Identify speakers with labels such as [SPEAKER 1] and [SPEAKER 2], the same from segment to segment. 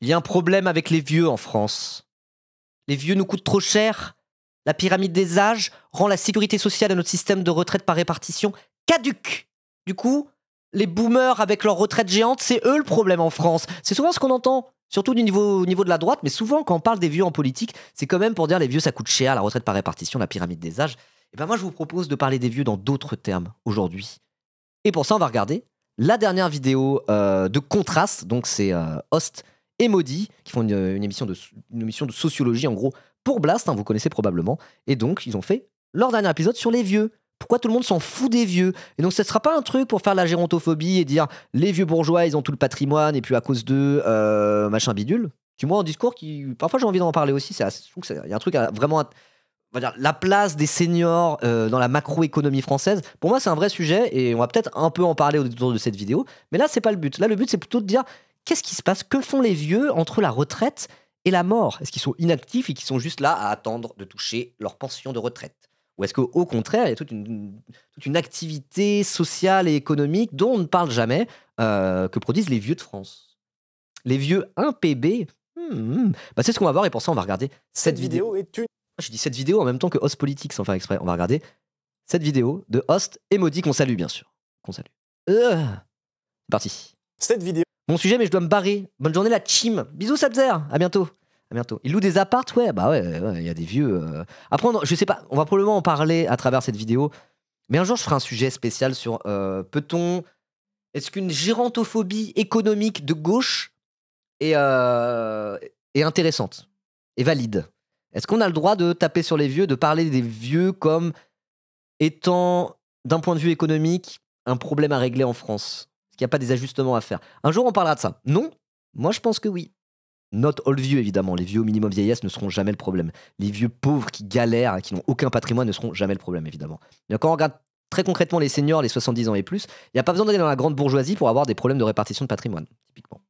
[SPEAKER 1] Il y a un problème avec les vieux en France. Les vieux nous coûtent trop cher. La pyramide des âges rend la sécurité sociale à notre système de retraite par répartition caduque. Du coup, les boomers avec leur retraite géante, c'est eux le problème en France. C'est souvent ce qu'on entend, surtout au niveau de la droite, mais souvent quand on parle des vieux en politique, c'est quand même pour dire les vieux ça coûte cher, la retraite par répartition, la pyramide des âges. Et ben moi je vous propose de parler des vieux dans d'autres termes aujourd'hui. Et pour ça on va regarder la dernière vidéo de Contraste, donc c'est Host et Maudit qui font une émission de sociologie en gros pour Blast, hein, vous connaissez probablement. Et donc ils ont fait leur dernier épisode sur les vieux. Pourquoi tout le monde s'en fout des vieux? Et donc, ce ne sera pas un truc pour faire la gérontophobie et dire les vieux bourgeois, ils ont tout le patrimoine et puis à cause d'eux, machin bidule. Tu vois, un discours qui, parfois, j'ai envie d'en parler aussi. Je trouve qu'il y a un truc vraiment, on va dire, la place des seniors dans la macroéconomie française. Pour moi, c'est un vrai sujet et on va peut-être un peu en parler autour de cette vidéo. Mais là, c'est pas le but. Là, le but, c'est plutôt de dire qu'est-ce qui se passe, que font les vieux entre la retraite et la mort? Est-ce qu'ils sont inactifs et qu'ils sont juste là à attendre de toucher leur pension de retraite? Ou est-ce qu'au contraire, il y a toute une activité sociale et économique dont on ne parle jamais, que produisent les vieux de France? Les vieux 1 PB, bah c'est ce qu'on va voir et pour ça, on va regarder cette vidéo. Je dis cette vidéo en même temps que Host Politique, sans faire exprès. On va regarder cette vidéo de Host et Maudit qu'on salue, bien sûr. Qu'on salue. C'est parti.
[SPEAKER 2] Cette vidéo.
[SPEAKER 1] Mon sujet, mais je dois me barrer. Bonne journée, la team. Bisous, Sabzer. À bientôt. À bientôt. Il loue des apparts, ouais, bah ouais, il y a des vieux. Après, je sais pas, on va probablement en parler à travers cette vidéo, mais un jour je ferai un sujet spécial sur est-ce qu'une gérontophobie économique de gauche est intéressante, est valide? Est-ce qu'on a le droit de taper sur les vieux, de parler des vieux comme étant, d'un point de vue économique, un problème à régler en France? Est-ce qu'il n'y a pas des ajustements à faire? Un jour on parlera de ça. Non? Moi je pense que oui. Not all vieux, évidemment. Les vieux au minimum vieillesse ne seront jamais le problème. Les vieux pauvres qui galèrent, qui n'ont aucun patrimoine, ne seront jamais le problème, évidemment. Mais quand on regarde très concrètement les seniors, les 70 ans et plus, il n'y a pas besoin d'aller dans la grande bourgeoisie pour avoir des problèmes de répartition de patrimoine, typiquement.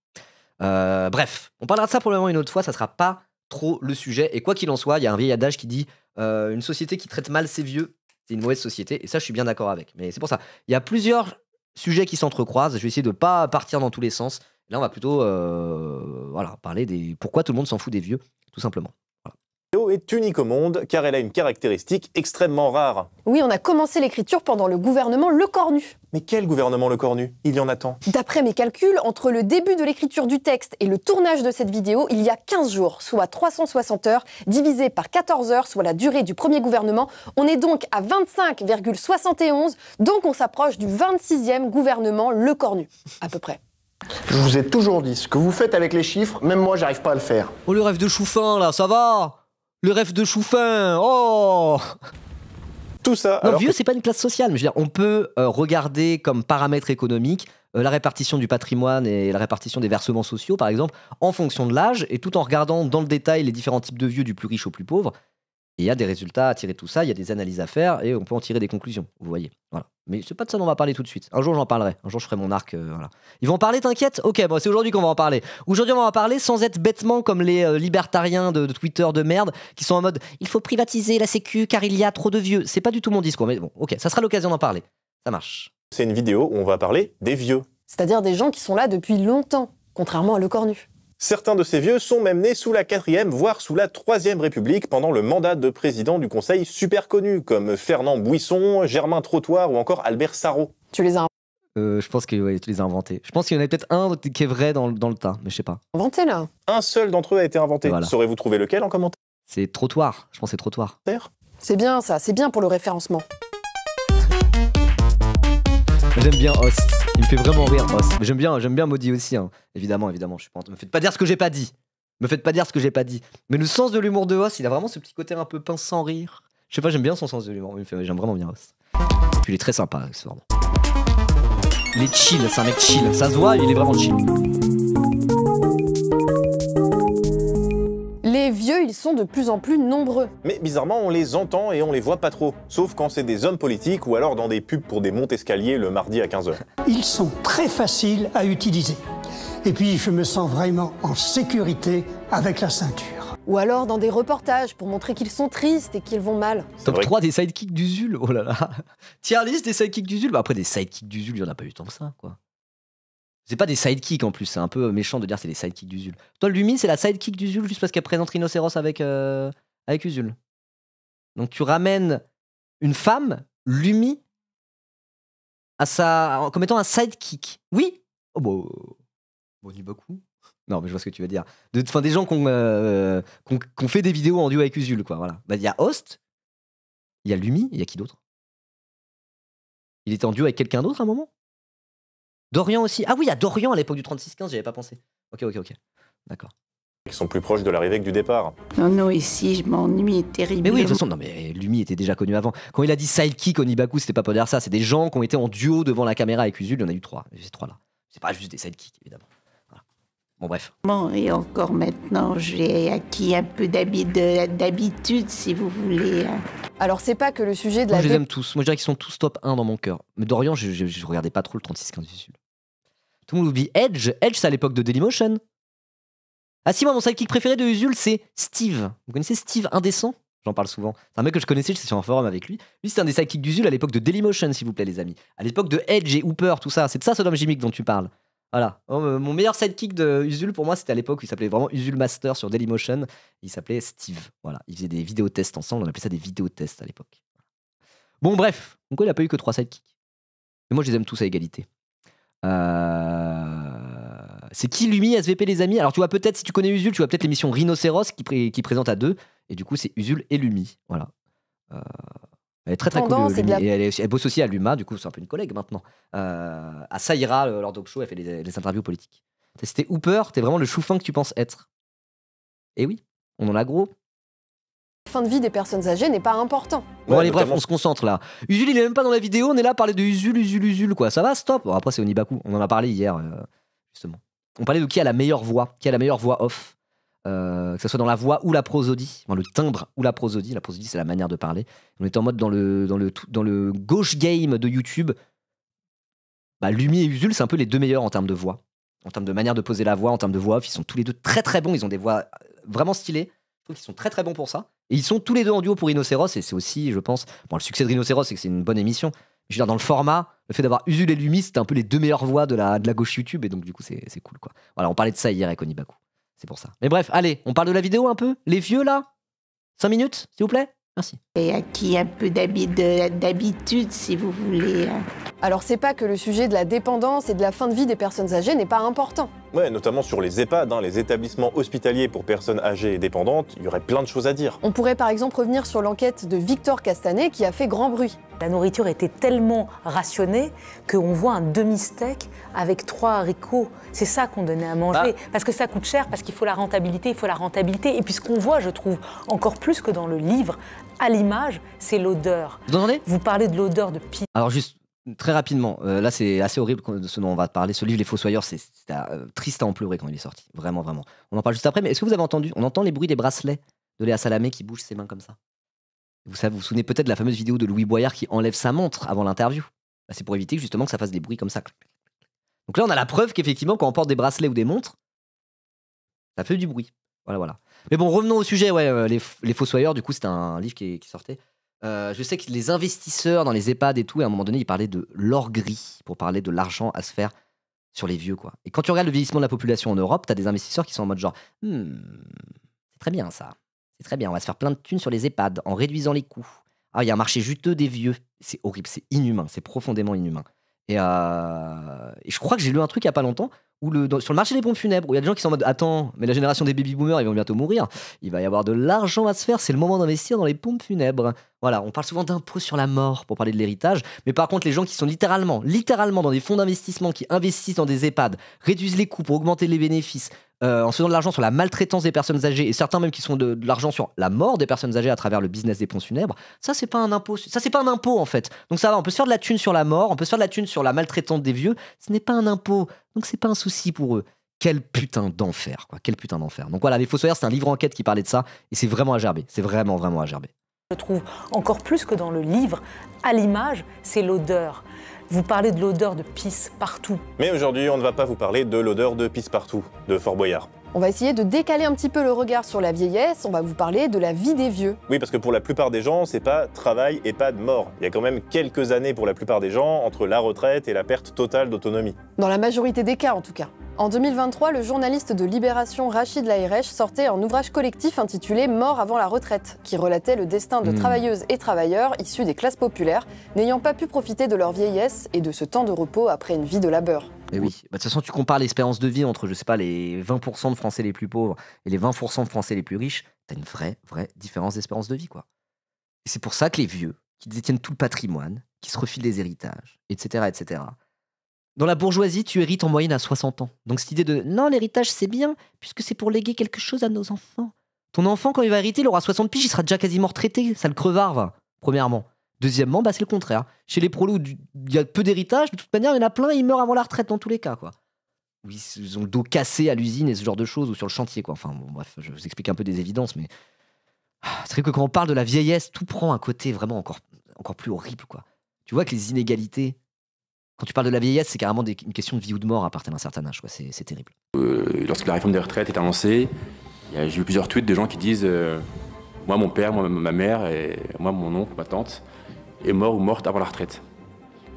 [SPEAKER 1] Bref, on parlera de ça probablement une autre fois, ça sera pas trop le sujet. Et quoi qu'il en soit, il y a un vieil adage qui dit une société qui traite mal ses vieux, c'est une mauvaise société. Et ça, je suis bien d'accord avec. Mais c'est pour ça. Il y a plusieurs sujets qui s'entrecroisent. Je vais essayer de ne pas partir dans tous les sens. Là, on va plutôt parler des pourquoi tout le monde s'en fout des vieux, tout simplement.
[SPEAKER 2] Cette vidéo est unique au monde car elle a une caractéristique extrêmement rare.
[SPEAKER 3] Oui, on a commencé l'écriture pendant le gouvernement Lecornu.
[SPEAKER 2] Mais quel gouvernement Lecornu? Il y en a tant.
[SPEAKER 3] D'après mes calculs, entre le début de l'écriture du texte et le tournage de cette vidéo, il y a 15 jours, soit 360 heures, divisé par 14 heures, soit la durée du premier gouvernement. On est donc à 25,71, donc on s'approche du 26e gouvernement Lecornu, à peu près.
[SPEAKER 4] Je vous ai toujours dit, ce que vous faites avec les chiffres, même moi, j'arrive pas à le faire.
[SPEAKER 1] Oh, le rêve de Chouffin, là, ça va? Le rêve de Chouffin, oh!
[SPEAKER 2] Tout ça.
[SPEAKER 1] Non, vieux, c'est pas une classe sociale, mais je veux dire, on peut regarder comme paramètre économique la répartition du patrimoine et la répartition des versements sociaux, par exemple, en fonction de l'âge, et tout en regardant dans le détail les différents types de vieux, du plus riche au plus pauvre. Et il y a des résultats à tirer de tout ça, il y a des analyses à faire, et on peut en tirer des conclusions, vous voyez. Voilà. Mais c'est pas de ça dont on va parler tout de suite. Un jour, j'en parlerai. Un jour, je ferai mon arc. Voilà. Ils vont en parler, t'inquiète? Ok, bon, c'est aujourd'hui qu'on va en parler. Aujourd'hui, on va en parler sans être bêtement comme les libertariens de Twitter de merde qui sont en mode « Il faut privatiser la sécu car il y a trop de vieux ». C'est pas du tout mon discours, mais bon, ok, ça sera l'occasion d'en parler. Ça marche.
[SPEAKER 2] C'est une vidéo où on va parler des vieux.
[SPEAKER 3] C'est-à-dire des gens qui sont là depuis longtemps, contrairement à Lecornu.
[SPEAKER 2] Certains de ces vieux sont même nés sous la 4e, voire sous la 3e République pendant le mandat de président du Conseil super connu, comme Fernand Buisson, Germain Trottoir ou encore Albert Sarraut.
[SPEAKER 3] Tu les as
[SPEAKER 1] Je pense que ouais, tu les as inventés. Je pense qu'il y en a peut-être un qui est vrai dans le tas, mais je sais pas.
[SPEAKER 3] inventés là.
[SPEAKER 2] Un seul d'entre eux a été inventé.
[SPEAKER 1] Voilà.
[SPEAKER 2] Saurez-vous trouver lequel en commentaire?
[SPEAKER 1] C'est Trottoir, je pense que c'est Trottoir.
[SPEAKER 3] C'est bien ça, c'est bien pour le référencement.
[SPEAKER 1] J'aime bien Host. Il me fait vraiment rire, Host. Mais j'aime bien Maudit aussi, hein. Évidemment, je suis pas. Me faites pas dire ce que j'ai pas dit. Me faites pas dire ce que j'ai pas dit. Mais le sens de l'humour de Host, il a vraiment ce petit côté un peu pince sans rire. Je sais pas, j'aime bien son sens de l'humour. J'aime vraiment bien Host. Et puis il est très sympa, accessoirement. Il est chill, c'est un mec chill. Ça se voit, il est vraiment chill.
[SPEAKER 3] Les vieux, ils sont de plus en plus nombreux.
[SPEAKER 2] Mais bizarrement, on les entend et on les voit pas trop. Sauf quand c'est des hommes politiques ou alors dans des pubs pour des monte-escaliers le mardi à 15h.
[SPEAKER 5] Ils sont très faciles à utiliser. Et puis, je me sens vraiment en sécurité avec la ceinture.
[SPEAKER 3] Ou alors dans des reportages pour montrer qu'ils sont tristes et qu'ils vont mal.
[SPEAKER 1] Top 3 des sidekicks d'Usul, oh là là. Tier list des sidekicks d'Usul. Bah après, des sidekicks d'Usul, il y en a pas eu tant que ça, quoi. C'est pas des sidekicks en plus, c'est un peu méchant de dire c'est des sidekicks d'Usul. Toi, Lumi, c'est la sidekick d'Usul juste parce qu'elle présente Rhinocéros avec Usul. Donc tu ramènes une femme, Lumi, comme étant un sidekick. Oui. Oh bon, on dit beaucoup. Non, mais je vois ce que tu veux dire. Enfin, des gens qui ont fait des vidéos en duo avec Usul, quoi. Voilà. Bah, il y a Host, il y a Lumi, il y a qui d'autre? Il était en duo avec quelqu'un d'autre à un moment? Dorian aussi. Ah oui, il y a Dorian à l'époque du 36-15, j'y avais pas pensé. Ok. D'accord.
[SPEAKER 2] Ils sont plus proches de l'arrivée que du départ.
[SPEAKER 6] Non, ici, je m'ennuie terriblement.
[SPEAKER 1] Mais oui, de toute façon, non, mais Lumi était déjà connu avant. Quand il a dit sidekick Onibaku, c'était pas pour dire ça. C'est des gens qui ont été en duo devant la caméra avec Usul. Il y en a eu 3. Ces 3 là. C'est pas juste des sidekicks, évidemment. Voilà. Bon, bref.
[SPEAKER 6] Et encore maintenant, j'ai acquis un peu d'habitude, si vous voulez.
[SPEAKER 3] Alors, c'est pas que le sujet de
[SPEAKER 1] Moi,
[SPEAKER 3] la...
[SPEAKER 1] je les aime tous. Moi, je dirais qu'ils sont tous top 1 dans mon cœur. Mais Dorian, je regardais pas trop le 36-15 Usul. Tout le monde oublie Edge. Edge, c'est à l'époque de Dailymotion. Ah si, moi, mon sidekick préféré de Usul, c'est Steve. Vous connaissez Steve Indécent? J'en parle souvent. C'est un mec que je connaissais, j'étais sur un forum avec lui. Lui, c'était un des sidekicks d'Usul à l'époque de Dailymotion, s'il vous plaît, les amis. À l'époque de Edge et Hooper, tout ça. C'est de ça, Sodom Gimmick dont tu parles. Voilà. Mon meilleur sidekick de Usul, pour moi, c'était à l'époque où il s'appelait vraiment Usul Master sur Dailymotion. Il s'appelait Steve. Voilà. Ils faisaient des vidéotests ensemble. On appelait ça des vidéotests à l'époque. Bon, bref. Donc, il n'a pas eu que 3 sidekicks. Mais moi, je les aime tous à égalité. C'est qui Lumi, SVP, les amis? Alors, tu vois, peut-être, si tu connais Usul, tu vois peut-être l'émission Rhinocéros qui présente à 2. Et du coup, c'est Usul et Lumi. Voilà. Elle est très très cool. Lumi. Et elle bosse aussi à Luma, du coup, c'est un peu une collègue maintenant. À Saïra, leur talk show, elle fait les interviews politiques. C'était Hooper, t'es vraiment le chou-fin que tu penses être. Et oui, on en a gros.
[SPEAKER 3] La fin de vie des personnes âgées n'est pas important.
[SPEAKER 1] Bon, allez,
[SPEAKER 2] notamment...
[SPEAKER 1] bref, on se concentre là. Usul, il est même pas dans la vidéo, on est là à parler de Usul, quoi. Ça va, stop. Bon, après, c'est Onibaku, on en a parlé hier, justement. On parlait de qui a la meilleure voix, off. Que ce soit dans la voix ou la prosodie, le timbre ou la prosodie. La prosodie, c'est la manière de parler. On était en mode dans le gauche game de YouTube. Bah, Lumi et Usul, c'est un peu les deux meilleurs en termes de voix. En termes de manière de poser la voix, en termes de voix off, ils sont tous les deux très très bons. Ils ont des voix vraiment stylées. Je trouve qu'ils sont très très bons pour ça. Et ils sont tous les deux en duo pour Rhinocéros. Et c'est aussi, je pense, bon, le succès de Rhinocéros, c'est que c'est une bonne émission. Je veux dire, dans le format, le fait d'avoir Usul et Lumi, c'était un peu les deux meilleures voix de la gauche YouTube. Et donc, du coup, c'est cool, quoi. Voilà, on parlait de ça hier avec Onibaku. C'est pour ça. Mais bref, allez, on parle de la vidéo un peu. Les vieux, là 5 minutes, s'il vous plaît. Merci.
[SPEAKER 6] J'ai acquis un peu d'habitude, si vous voulez.
[SPEAKER 3] Alors, c'est pas que le sujet de la dépendance et de la fin de vie des personnes âgées n'est pas important.
[SPEAKER 2] Ouais, notamment sur les EHPAD, les établissements hospitaliers pour personnes âgées et dépendantes, il y aurait plein de choses à dire.
[SPEAKER 3] On pourrait par exemple revenir sur l'enquête de Victor Castanet qui a fait grand bruit.
[SPEAKER 7] La nourriture était tellement rationnée qu'on voit un demi-steak avec 3 haricots. C'est ça qu'on donnait à manger. Parce que ça coûte cher, parce qu'il faut la rentabilité, Et puis ce qu'on voit, je trouve, encore plus que dans le livre, à l'image, c'est l'odeur.
[SPEAKER 1] Vous entendez?
[SPEAKER 7] Vous parlez de l'odeur de pisse.
[SPEAKER 1] Alors juste, très rapidement, là c'est assez horrible de ce dont on va te parler. Ce livre Les Fossoyeurs, c'est triste à en pleurer quand il est sorti. Vraiment, vraiment. On en parle juste après, mais est-ce que vous avez entendu? On entend les bruits des bracelets de Léa Salamé qui bouge ses mains comme ça. Vous vous souvenez peut-être de la fameuse vidéo de Louis Boyard qui enlève sa montre avant l'interview. Bah, c'est pour éviter justement que ça fasse des bruits comme ça. Donc là, on a la preuve qu'effectivement, quand on porte des bracelets ou des montres, ça fait du bruit. Voilà. Mais bon, revenons au sujet. Ouais, les Fossoyeurs, du coup, c'était un livre qui sortait. Je sais que les investisseurs dans les EHPAD et tout, à un moment donné, ils parlaient de l'or gris pour parler de l'argent à se faire sur les vieux, quoi. Et quand tu regardes le vieillissement de la population en Europe, t'as des investisseurs qui sont en mode genre, c'est très bien ça. C'est très bien, on va se faire plein de thunes sur les EHPAD en réduisant les coûts. Ah, il y a un marché juteux des vieux. C'est horrible, c'est inhumain, c'est profondément inhumain. Et je crois que j'ai lu un truc il n'y a pas longtemps où sur le marché des pompes funèbres, où il y a des gens qui sont en mode attends, mais la génération des baby-boomers, ils vont bientôt mourir. Il va y avoir de l'argent à se faire, c'est le moment d'investir dans les pompes funèbres. Voilà, on parle souvent d'impôt sur la mort pour parler de l'héritage, mais par contre, les gens qui sont littéralement dans des fonds d'investissement, qui investissent dans des EHPAD, réduisent les coûts pour augmenter les bénéfices, en se faisant de l'argent sur la maltraitance des personnes âgées, et certains même qui sont de l'argent sur la mort des personnes âgées à travers le business des pompes funèbres, ça c'est pas un impôt. Ça c'est pas un impôt en fait. Donc ça va, on peut se faire de la thune sur la mort, on peut se faire de la thune sur la maltraitance des vieux, ce n'est pas un impôt. Donc c'est pas un souci pour eux. Quel putain d'enfer, quoi. Quel putain d'enfer. Donc voilà, Les Fossoyeurs, c'est un livre enquête qui parlait de ça, et c'est vraiment à gerber. C'est vraiment, vraiment à gerber.
[SPEAKER 7] Je trouve encore plus que dans le livre, à l'image, c'est l'odeur. Vous parlez de l'odeur de pisse partout.
[SPEAKER 2] Mais aujourd'hui, on ne va pas vous parler de l'odeur de pisse partout de Fort Boyard.
[SPEAKER 3] On va essayer de décaler un petit peu le regard sur la vieillesse, on va vous parler de la vie des vieux.
[SPEAKER 2] Oui, parce que pour la plupart des gens, c'est pas travail et pas de mort. Il y a quand même quelques années pour la plupart des gens entre la retraite et la perte totale d'autonomie.
[SPEAKER 3] Dans la majorité des cas en tout cas. En 2023, le journaliste de Libération Rachid Laherech sortait un ouvrage collectif intitulé « Mort avant la retraite », qui relatait le destin de travailleuses et travailleurs issus des classes populaires, n'ayant pas pu profiter de leur vieillesse et de ce temps de repos après une vie de labeur.
[SPEAKER 1] Mais oui, de toute façon, tu compares l'espérance de vie entre, je sais pas, les 20% de Français les plus pauvres et les 20% de Français les plus riches, t'as une vraie différence d'espérance de vie, quoi. Et c'est pour ça que les vieux, qui détiennent tout le patrimoine, qui se refilent des héritages, etc. Dans la bourgeoisie, tu hérites en moyenne à 60 ans. Donc cette idée de « non, l'héritage c'est bien, puisque c'est pour léguer quelque chose à nos enfants ». Ton enfant, quand il va hériter, il aura 60 piges, il sera déjà quasiment retraité, ça le crevard, va, premièrement. Deuxièmement, c'est le contraire. Chez les prolos, il y a peu d'héritage, de toute manière, il y en a plein, ils meurent avant la retraite dans tous les cas, quoi. Oui, ils ont le dos cassé à l'usine et ce genre de choses, ou sur le chantier, quoi. Enfin, bon, bref, je vous explique un peu des évidences, mais... c'est vrai que quand on parle de la vieillesse, tout prend un côté vraiment encore plus horrible, quoi. Tu vois que les inégalités... Quand tu parles de la vieillesse, c'est carrément une question de vie ou de mort à partir d'un certain âge, quoi. C'est terrible.
[SPEAKER 8] Lorsque la réforme des retraites est annoncée, j'ai eu plusieurs tweets de gens qui disent moi, mon père, moi, ma mère, et moi, mon oncle, ma tante, est mort ou morte avant la retraite.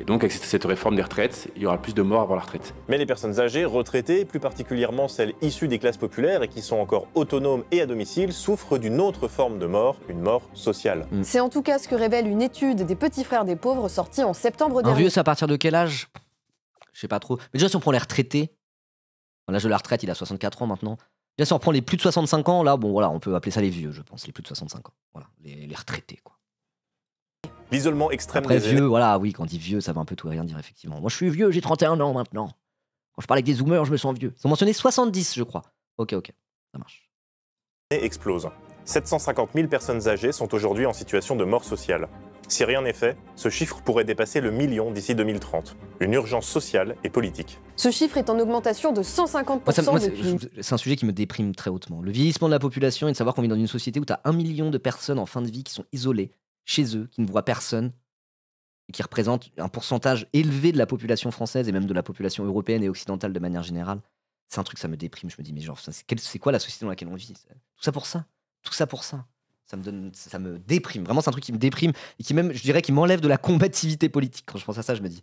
[SPEAKER 8] Et donc, avec cette réforme des retraites, il y aura plus de morts avant la retraite.
[SPEAKER 2] Mais les personnes âgées, retraitées, plus particulièrement celles issues des classes populaires et qui sont encore autonomes et à domicile, souffrent d'une autre forme de mort, une mort sociale.
[SPEAKER 3] C'est en tout cas ce que révèle une étude des Petits Frères des Pauvres sortie en septembre
[SPEAKER 1] Un
[SPEAKER 3] dernier.
[SPEAKER 1] vieux, c'est à partir de quel âge? Je sais pas trop. Mais déjà, si on prend les retraités, l'âge de la retraite, il a 64 ans maintenant. Déjà, si on prend les plus de 65 ans, là, bon, voilà, on peut appeler ça les vieux, je pense, les plus de 65 ans. Voilà, les retraités, quoi.
[SPEAKER 2] L'isolement extrême
[SPEAKER 1] Après,
[SPEAKER 2] des
[SPEAKER 1] vieux, voilà, oui, quand on dit vieux, ça veut un peu tout et rien dire, effectivement. Moi, je suis vieux, j'ai 31 ans maintenant. Quand je parle avec des zoomers, je me sens vieux. Ils ont mentionné 70, je crois. Ok, ça marche.
[SPEAKER 2] explose. 750 000 personnes âgées sont aujourd'hui en situation de mort sociale. Si rien n'est fait, ce chiffre pourrait dépasser le million d'ici 2030. Une urgence sociale et politique.
[SPEAKER 3] Ce chiffre est en augmentation de 150% depuis...
[SPEAKER 1] C'est un sujet qui me déprime très hautement. Le vieillissement de la population et de savoir qu'on vit dans une société où tu as 1 million de personnes en fin de vie qui sont isolées, chez eux, qui ne voient personne, et qui représentent un pourcentage élevé de la population française et même de la population européenne et occidentale de manière générale. C'est un truc, ça me déprime. Je me dis, mais genre, c'est quoi la société dans laquelle on vit? Tout ça pour ça. Tout ça pour ça. Ça me déprime. Vraiment, c'est un truc qui me déprime et qui même, je dirais, qui m'enlève de la combativité politique. Quand je pense à ça, je me dis,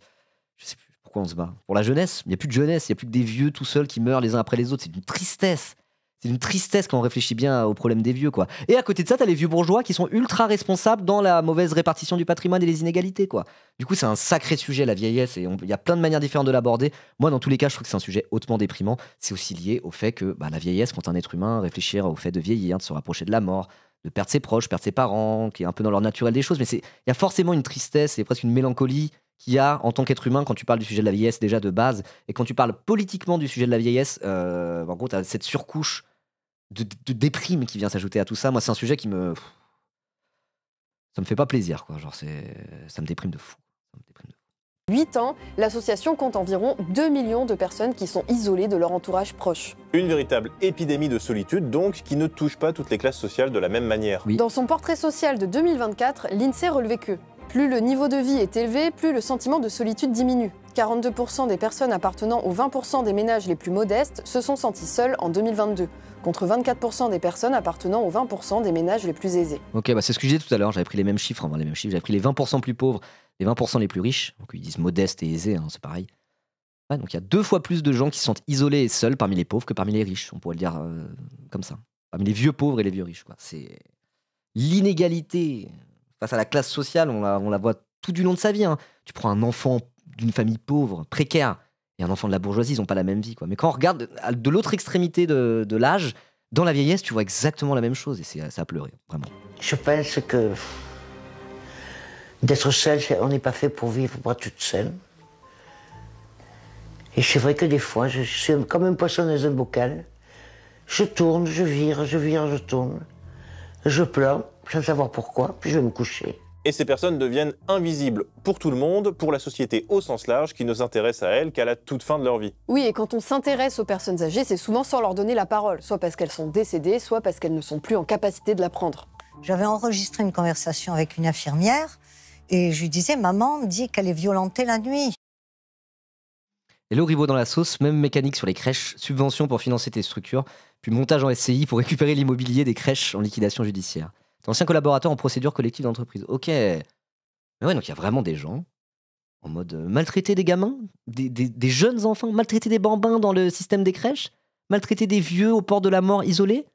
[SPEAKER 1] je sais plus pourquoi on se bat. Pour la jeunesse, il n'y a plus de jeunesse, il n'y a plus que des vieux tout seuls qui meurent les uns après les autres. C'est une tristesse. C'est une tristesse quand on réfléchit bien au problème des vieux, quoi. Et à côté de ça, t'as les vieux bourgeois qui sont ultra responsables dans la mauvaise répartition du patrimoine et les inégalités, quoi. Du coup, c'est un sacré sujet, la vieillesse, et il y a plein de manières différentes de l'aborder. Moi, dans tous les cas, je trouve que c'est un sujet hautement déprimant. C'est aussi lié au fait que la vieillesse, quand un être humain réfléchir au fait de vieillir, de se rapprocher de la mort, de perdre ses proches, perdre ses parents, qui est un peu dans leur naturel des choses, mais il y a forcément une tristesse et presque une mélancolie qu'il y a en tant qu'être humain quand tu parles du sujet de la vieillesse déjà de base, et quand tu parles politiquement du sujet de la vieillesse, en gros, tu as cette surcouche de déprime qui vient s'ajouter à tout ça. Moi, c'est un sujet ça me fait pas plaisir, quoi. Genre, ça me déprime de fou.
[SPEAKER 3] 8 ans, l'association compte environ 2 millions de personnes qui sont isolées de leur entourage proche.
[SPEAKER 2] Une véritable épidémie de solitude, donc, qui ne touche pas toutes les classes sociales de la même manière.
[SPEAKER 1] Oui.
[SPEAKER 3] Dans son portrait social de 2024, l'INSEE relevait que plus le niveau de vie est élevé, plus le sentiment de solitude diminue. 42% des personnes appartenant aux 20% des ménages les plus modestes se sont senties seules en 2022, contre 24% des personnes appartenant aux 20% des ménages les plus aisés.
[SPEAKER 1] Ok, c'est ce que je disais tout à l'heure, j'avais pris les mêmes chiffres, j'avais pris les 20% plus pauvres, les 20% les plus riches, donc ils disent modestes et aisés, c'est pareil. Ouais, donc il y a 2 fois plus de gens qui se sentent isolés et seuls parmi les pauvres que parmi les riches, on pourrait le dire comme ça. Parmi les vieux pauvres et les vieux riches, quoi. C'est l'inégalité face à la classe sociale, on la voit tout du long de sa vie. Tu prends un enfant d'une famille pauvre, précaire, et un enfant de la bourgeoisie, ils n'ont pas la même vie, quoi. Mais quand on regarde de l'autre extrémité de l'âge, dans la vieillesse, tu vois exactement la même chose, et c'est à pleurer, vraiment.
[SPEAKER 9] Je pense que d'être seul, on n'est pas fait pour vivre pas toute seule. Et c'est vrai que des fois, je suis comme un poisson dans un bocal. Je tourne, je vire, je tourne. Je pleure, sans savoir pourquoi, puis je vais me coucher.
[SPEAKER 2] Et ces personnes deviennent invisibles pour tout le monde, pour la société au sens large, qui ne s'intéresse à elles qu'à la toute fin de leur vie.
[SPEAKER 3] Oui, et quand on s'intéresse aux personnes âgées, c'est souvent sans leur donner la parole, soit parce qu'elles sont décédées, soit parce qu'elles ne sont plus en capacité de la prendre.
[SPEAKER 10] J'avais enregistré une conversation avec une infirmière, et je lui disais, maman me dit qu'elle est violentée la nuit.
[SPEAKER 1] Hello Ribot dans la sauce, même mécanique sur les crèches, subvention pour financer tes structures, puis montage en SCI pour récupérer l'immobilier des crèches en liquidation judiciaire. T'es ancien collaborateur en procédure collective d'entreprise. Ok. Mais ouais, donc il y a vraiment des gens en mode maltraiter des gamins, des jeunes enfants, maltraiter des bambins dans le système des crèches, maltraiter des vieux au port de la mort isolés.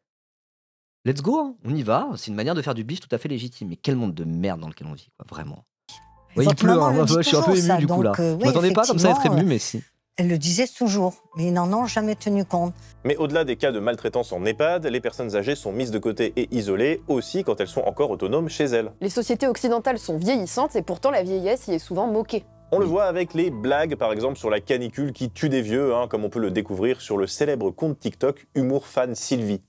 [SPEAKER 1] Let's go, hein. On y va. C'est une manière de faire du bif tout à fait légitime. Mais quel monde de merde dans lequel on vit, quoi. Vraiment. Ouais, il pleut, hein. Je suis un peu ému
[SPEAKER 10] ça,
[SPEAKER 1] du coup là.
[SPEAKER 10] donc,
[SPEAKER 1] Je m'attendais pas comme ça à être ému, mais si.
[SPEAKER 10] Elle le disait toujours, mais ils n'en ont jamais tenu compte.
[SPEAKER 2] Mais au-delà des cas de maltraitance en EHPAD, les personnes âgées sont mises de côté et isolées aussi quand elles sont encore autonomes chez elles.
[SPEAKER 3] Les sociétés occidentales sont vieillissantes et pourtant la vieillesse y est souvent moquée.
[SPEAKER 2] On le voit avec les blagues, par exemple, sur la canicule qui tue des vieux, hein, comme on peut le découvrir sur le célèbre compte TikTok Humour Fan Sylvie.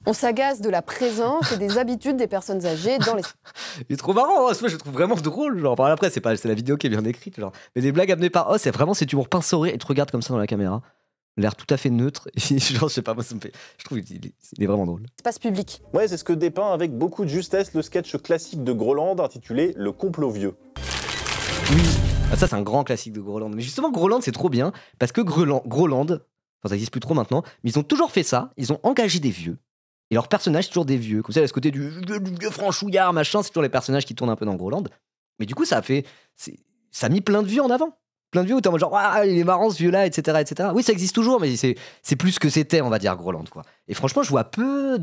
[SPEAKER 3] On s'agace de la présence et des habitudes des personnes âgées dans les...
[SPEAKER 1] Il est trop marrant, hein. Je le trouve vraiment drôle. Genre, par après, c'est la vidéo qui est bien écrite. Genre. Mais les blagues amenées par c'est vraiment cet humour pince et te regarde comme ça dans la caméra. L'air tout à fait neutre. Et genre, je sais pas, moi, ça me fait. Je trouve qu'il est vraiment drôle.
[SPEAKER 3] Espace public.
[SPEAKER 2] Ouais, c'est ce que dépeint avec beaucoup de justesse le sketch classique de Groland intitulé Le complot vieux.
[SPEAKER 1] Oui, ah, ça c'est un grand classique de Groland. Mais justement, Groland c'est trop bien parce que Groland, enfin ça existe plus trop maintenant, mais ils ont toujours fait ça. Ils ont engagé des vieux. Et leurs personnages, c'est toujours des vieux. Comme ça, il y a ce côté du vieux franchouillard, machin, c'est toujours les personnages qui tournent un peu dans Groland. Mais du coup, ça a mis plein de vieux en avant. Plein de vieux où t'es en mode genre, ah, il est marrant ce vieux-là, etc., etc. Oui, ça existe toujours, mais c'est plus ce que c'était, on va dire, Groland, quoi. Et franchement, je vois peu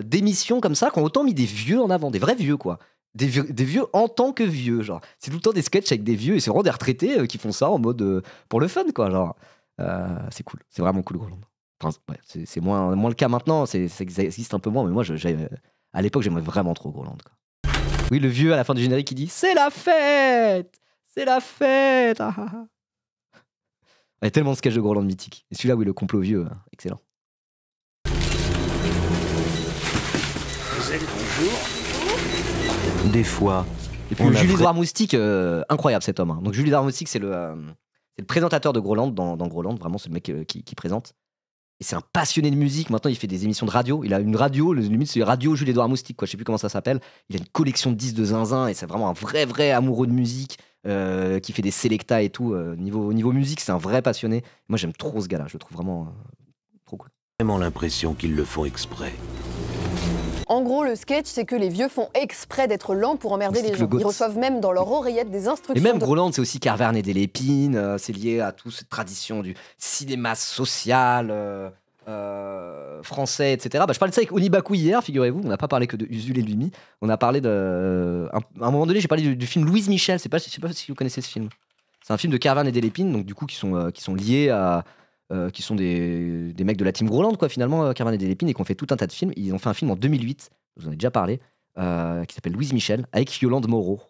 [SPEAKER 1] d'émissions comme ça qui ont autant mis des vieux en avant, des vrais vieux, quoi. Des vieux en tant que vieux, genre. C'est tout le temps des sketchs avec des vieux, et c'est vraiment des retraités qui font ça en mode pour le fun, quoi, genre. C'est cool, c'est vraiment cool, Groland. Enfin, ouais, c'est moins le cas maintenant, ça existe un peu moins, mais moi, à l'époque, j'aimais vraiment trop Groland, quoi. Oui, le vieux à la fin du générique qui dit « C'est la fête ! C'est la fête !» Il y a tellement de sketchs de Groland mythiques. Et celui-là, oui, le complot vieux, excellent.
[SPEAKER 11] Bonjour. Des fois.
[SPEAKER 1] Et puis Julie Edouard Moustique, incroyable cet homme. Hein. Donc Julie Edouard Moustique, c'est le présentateur de Groland dans Groland, vraiment, c'est le mec qui présente. Et c'est un passionné de musique. Maintenant, il fait des émissions de radio. Il a une radio, limite, c'est Radio Jules Édouard Moustique, quoi. Je sais plus comment ça s'appelle. Il a une collection de disques de zinzin et c'est vraiment un vrai amoureux de musique qui fait des sélectas et tout. Niveau musique, c'est un vrai passionné. Moi, j'aime trop ce gars-là. Je le trouve vraiment trop cool.
[SPEAKER 11] J'ai vraiment l'impression qu'ils le font exprès.
[SPEAKER 3] En gros, le sketch, c'est que les vieux font exprès d'être lents pour emmerder les gens. Ils reçoivent même dans leur oreillette des instructions.
[SPEAKER 1] Et même Groland, c'est aussi Carverne et Delépine. C'est lié à toute cette tradition du cinéma social français, etc. Je parlais de ça avec Onibaku hier, figurez-vous. On n'a pas parlé que de Usul et Lumi. On a parlé de... À un moment donné, j'ai parlé du film Louise Michel. Je sais pas si vous connaissez ce film. C'est un film de Carverne et Delépine, donc du coup, qui sont liés à... qui sont des mecs de la team Groland, quoi, finalement, Carverne et Delépine, et qui ont fait tout un tas de films. Ils ont fait un film en 2008, je vous en ai déjà parlé, qui s'appelle Louise Michel, avec Yolande Moreau.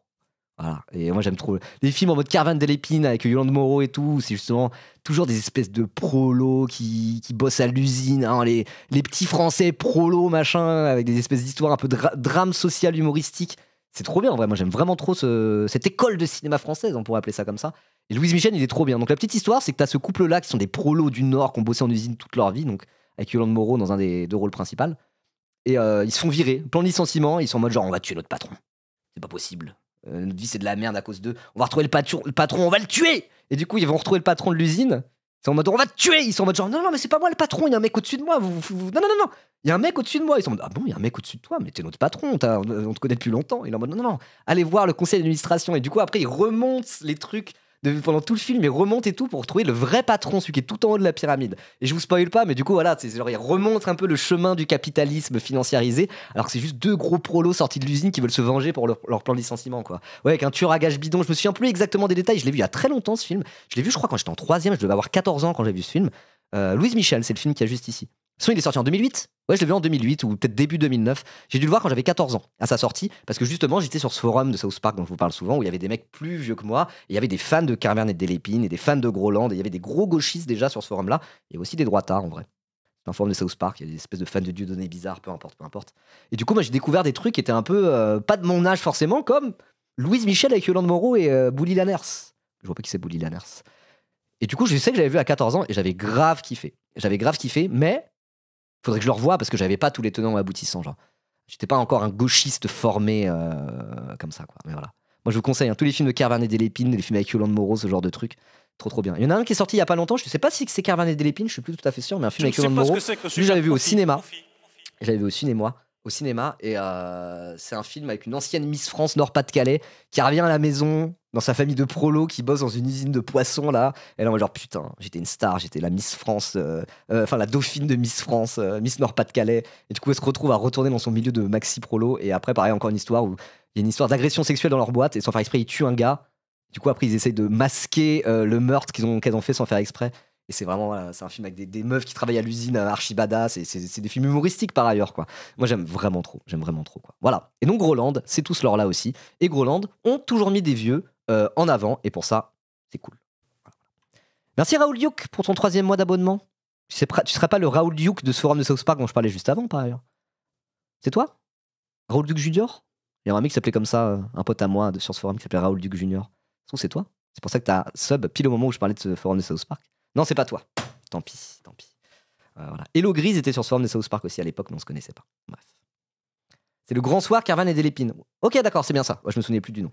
[SPEAKER 1] Voilà. Et moi, j'aime trop les films en mode Carverne Delépine avec Yolande Moreau et tout. C'est justement toujours des espèces de prolos qui bossent à l'usine, hein, les petits Français prolos, machin, avec des espèces d'histoires un peu drame social humoristique. C'est trop bien, en vrai. Moi, j'aime vraiment trop cette école de cinéma française, on pourrait appeler ça comme ça. Et Louise Michel, il est trop bien. Donc la petite histoire, c'est que t'as ce couple-là qui sont des prolos du Nord, qui ont bossé en usine toute leur vie, donc avec Yolande Moreau dans un des deux rôles principaux. Et ils se font virer, plan de licenciement, ils sont en mode genre on va tuer notre patron. C'est pas possible. Notre vie c'est de la merde à cause d'eux. On va retrouver le patron, on va le tuer. Et du coup ils vont retrouver le patron de l'usine. Ils sont en mode on va te tuer. Ils sont en mode genre non mais c'est pas moi le patron, il y a un mec au-dessus de moi. Non. Il y a un mec au-dessus de moi. Ils sont en mode ah bon il y a un mec au-dessus de toi mais t'es notre patron, on te connaît depuis longtemps. Il est en mode non. Allez voir le conseil d'administration. Et du coup après ils remontent les trucs. Pendant tout le film, il remonte et tout pour retrouver le vrai patron, celui qui est tout en haut de la pyramide. Et je vous spoil pas, mais du coup, voilà, c'est genre, il remonte un peu le chemin du capitalisme financiarisé, alors que c'est juste deux gros prolos sortis de l'usine qui veulent se venger pour leur plan de licenciement, quoi. Ouais, avec un tueur à gages bidon. Je me souviens plus exactement des détails. Je l'ai vu il y a très longtemps, ce film. Je l'ai vu, je crois, quand j'étais en 3e. Je devais avoir 14 ans quand j'ai vu ce film. Louise Michel, c'est le film qui est juste ici. Sinon, il est sorti en 2008. Ouais, je l'ai vu en 2008 ou peut-être début 2009. J'ai dû le voir quand j'avais 14 ans à sa sortie parce que justement, j'étais sur ce forum de South Park dont je vous parle souvent où il y avait des mecs plus vieux que moi. Et il y avait des fans de Carverne et de Delépine et des fans de Groland. Et il y avait des gros gauchistes déjà sur ce forum-là. Et aussi des droitards en vrai. C'est un forum de South Park. Il y a des espèces de fans de Dieudonné bizarres, peu importe. Et du coup, moi, j'ai découvert des trucs qui étaient un peu pas de mon âge forcément, comme Louise Michel avec Yolande Moreau et Bouli Lanners. Je vois pas qui c'est Bouli Lanners. Et du coup, je sais que j'avais vu à 14 ans et j'avais grave kiffé. Mais faudrait que je le revoie parce que j'avais pas tous les tenants aboutissants, genre. J'étais pas encore un gauchiste formé comme ça, quoi. Mais voilà. Moi, je vous conseille tous les films de Kervan et Delépine, les films avec Yolande Moreau, ce genre de truc. Trop bien. Il y en a un qui est sorti il y a pas longtemps, je sais pas si c'est Kervan et Delépine, je suis plus tout à fait sûr, mais un film avec Yolande Moreau. Lui, j'avais vu au cinéma. J'avais vu au cinéma, et c'est un film avec une ancienne Miss France Nord-Pas-de-Calais qui revient à la maison dans sa famille de prolos qui bosse dans une usine de poissons là. Et là, moi, genre putain, j'étais une star, j'étais la Miss France, la dauphine de Miss France, Miss Nord-Pas-de-Calais. Et du coup, elle se retrouve à retourner dans son milieu de maxi prolo. Et après, pareil, encore une histoire où il y a une histoire d'agression sexuelle dans leur boîte et sans faire exprès, ils tuent un gars. Du coup, après, ils essayent de masquer le meurtre qu'elles ont fait sans faire exprès. Et c'est vraiment, voilà, c'est un film avec des meufs qui travaillent à l'usine, archi badass. Et c'est des films humoristiques par ailleurs, quoi. Moi, j'aime vraiment trop, quoi. Voilà. Et donc, Groland, c'est tout ce lore-là aussi. Et Groland ont toujours mis des vieux en avant. Et pour ça, c'est cool. Voilà. Merci Raoul Duke pour ton 3e mois d'abonnement. Tu serais pas le Raoul Duke de ce forum de South Park dont je parlais juste avant, par ailleurs. C'est toi Raoul Duke Junior. Il y a un mec qui s'appelait comme ça, un pote à moi sur ce forum qui s'appelait Raoul Duke Junior. C'est toi. C'est pour ça que t'as sub pile au moment où je parlais de ce forum de South Park. Non, c'est pas toi. Tant pis. Voilà. Hello Grise était sur ce forum de South Park aussi à l'époque, mais on se connaissait pas. Bref. C'est le Grand Soir, Kervan et Delépine. Ok, d'accord, c'est bien ça. Moi, je me souvenais plus du nom.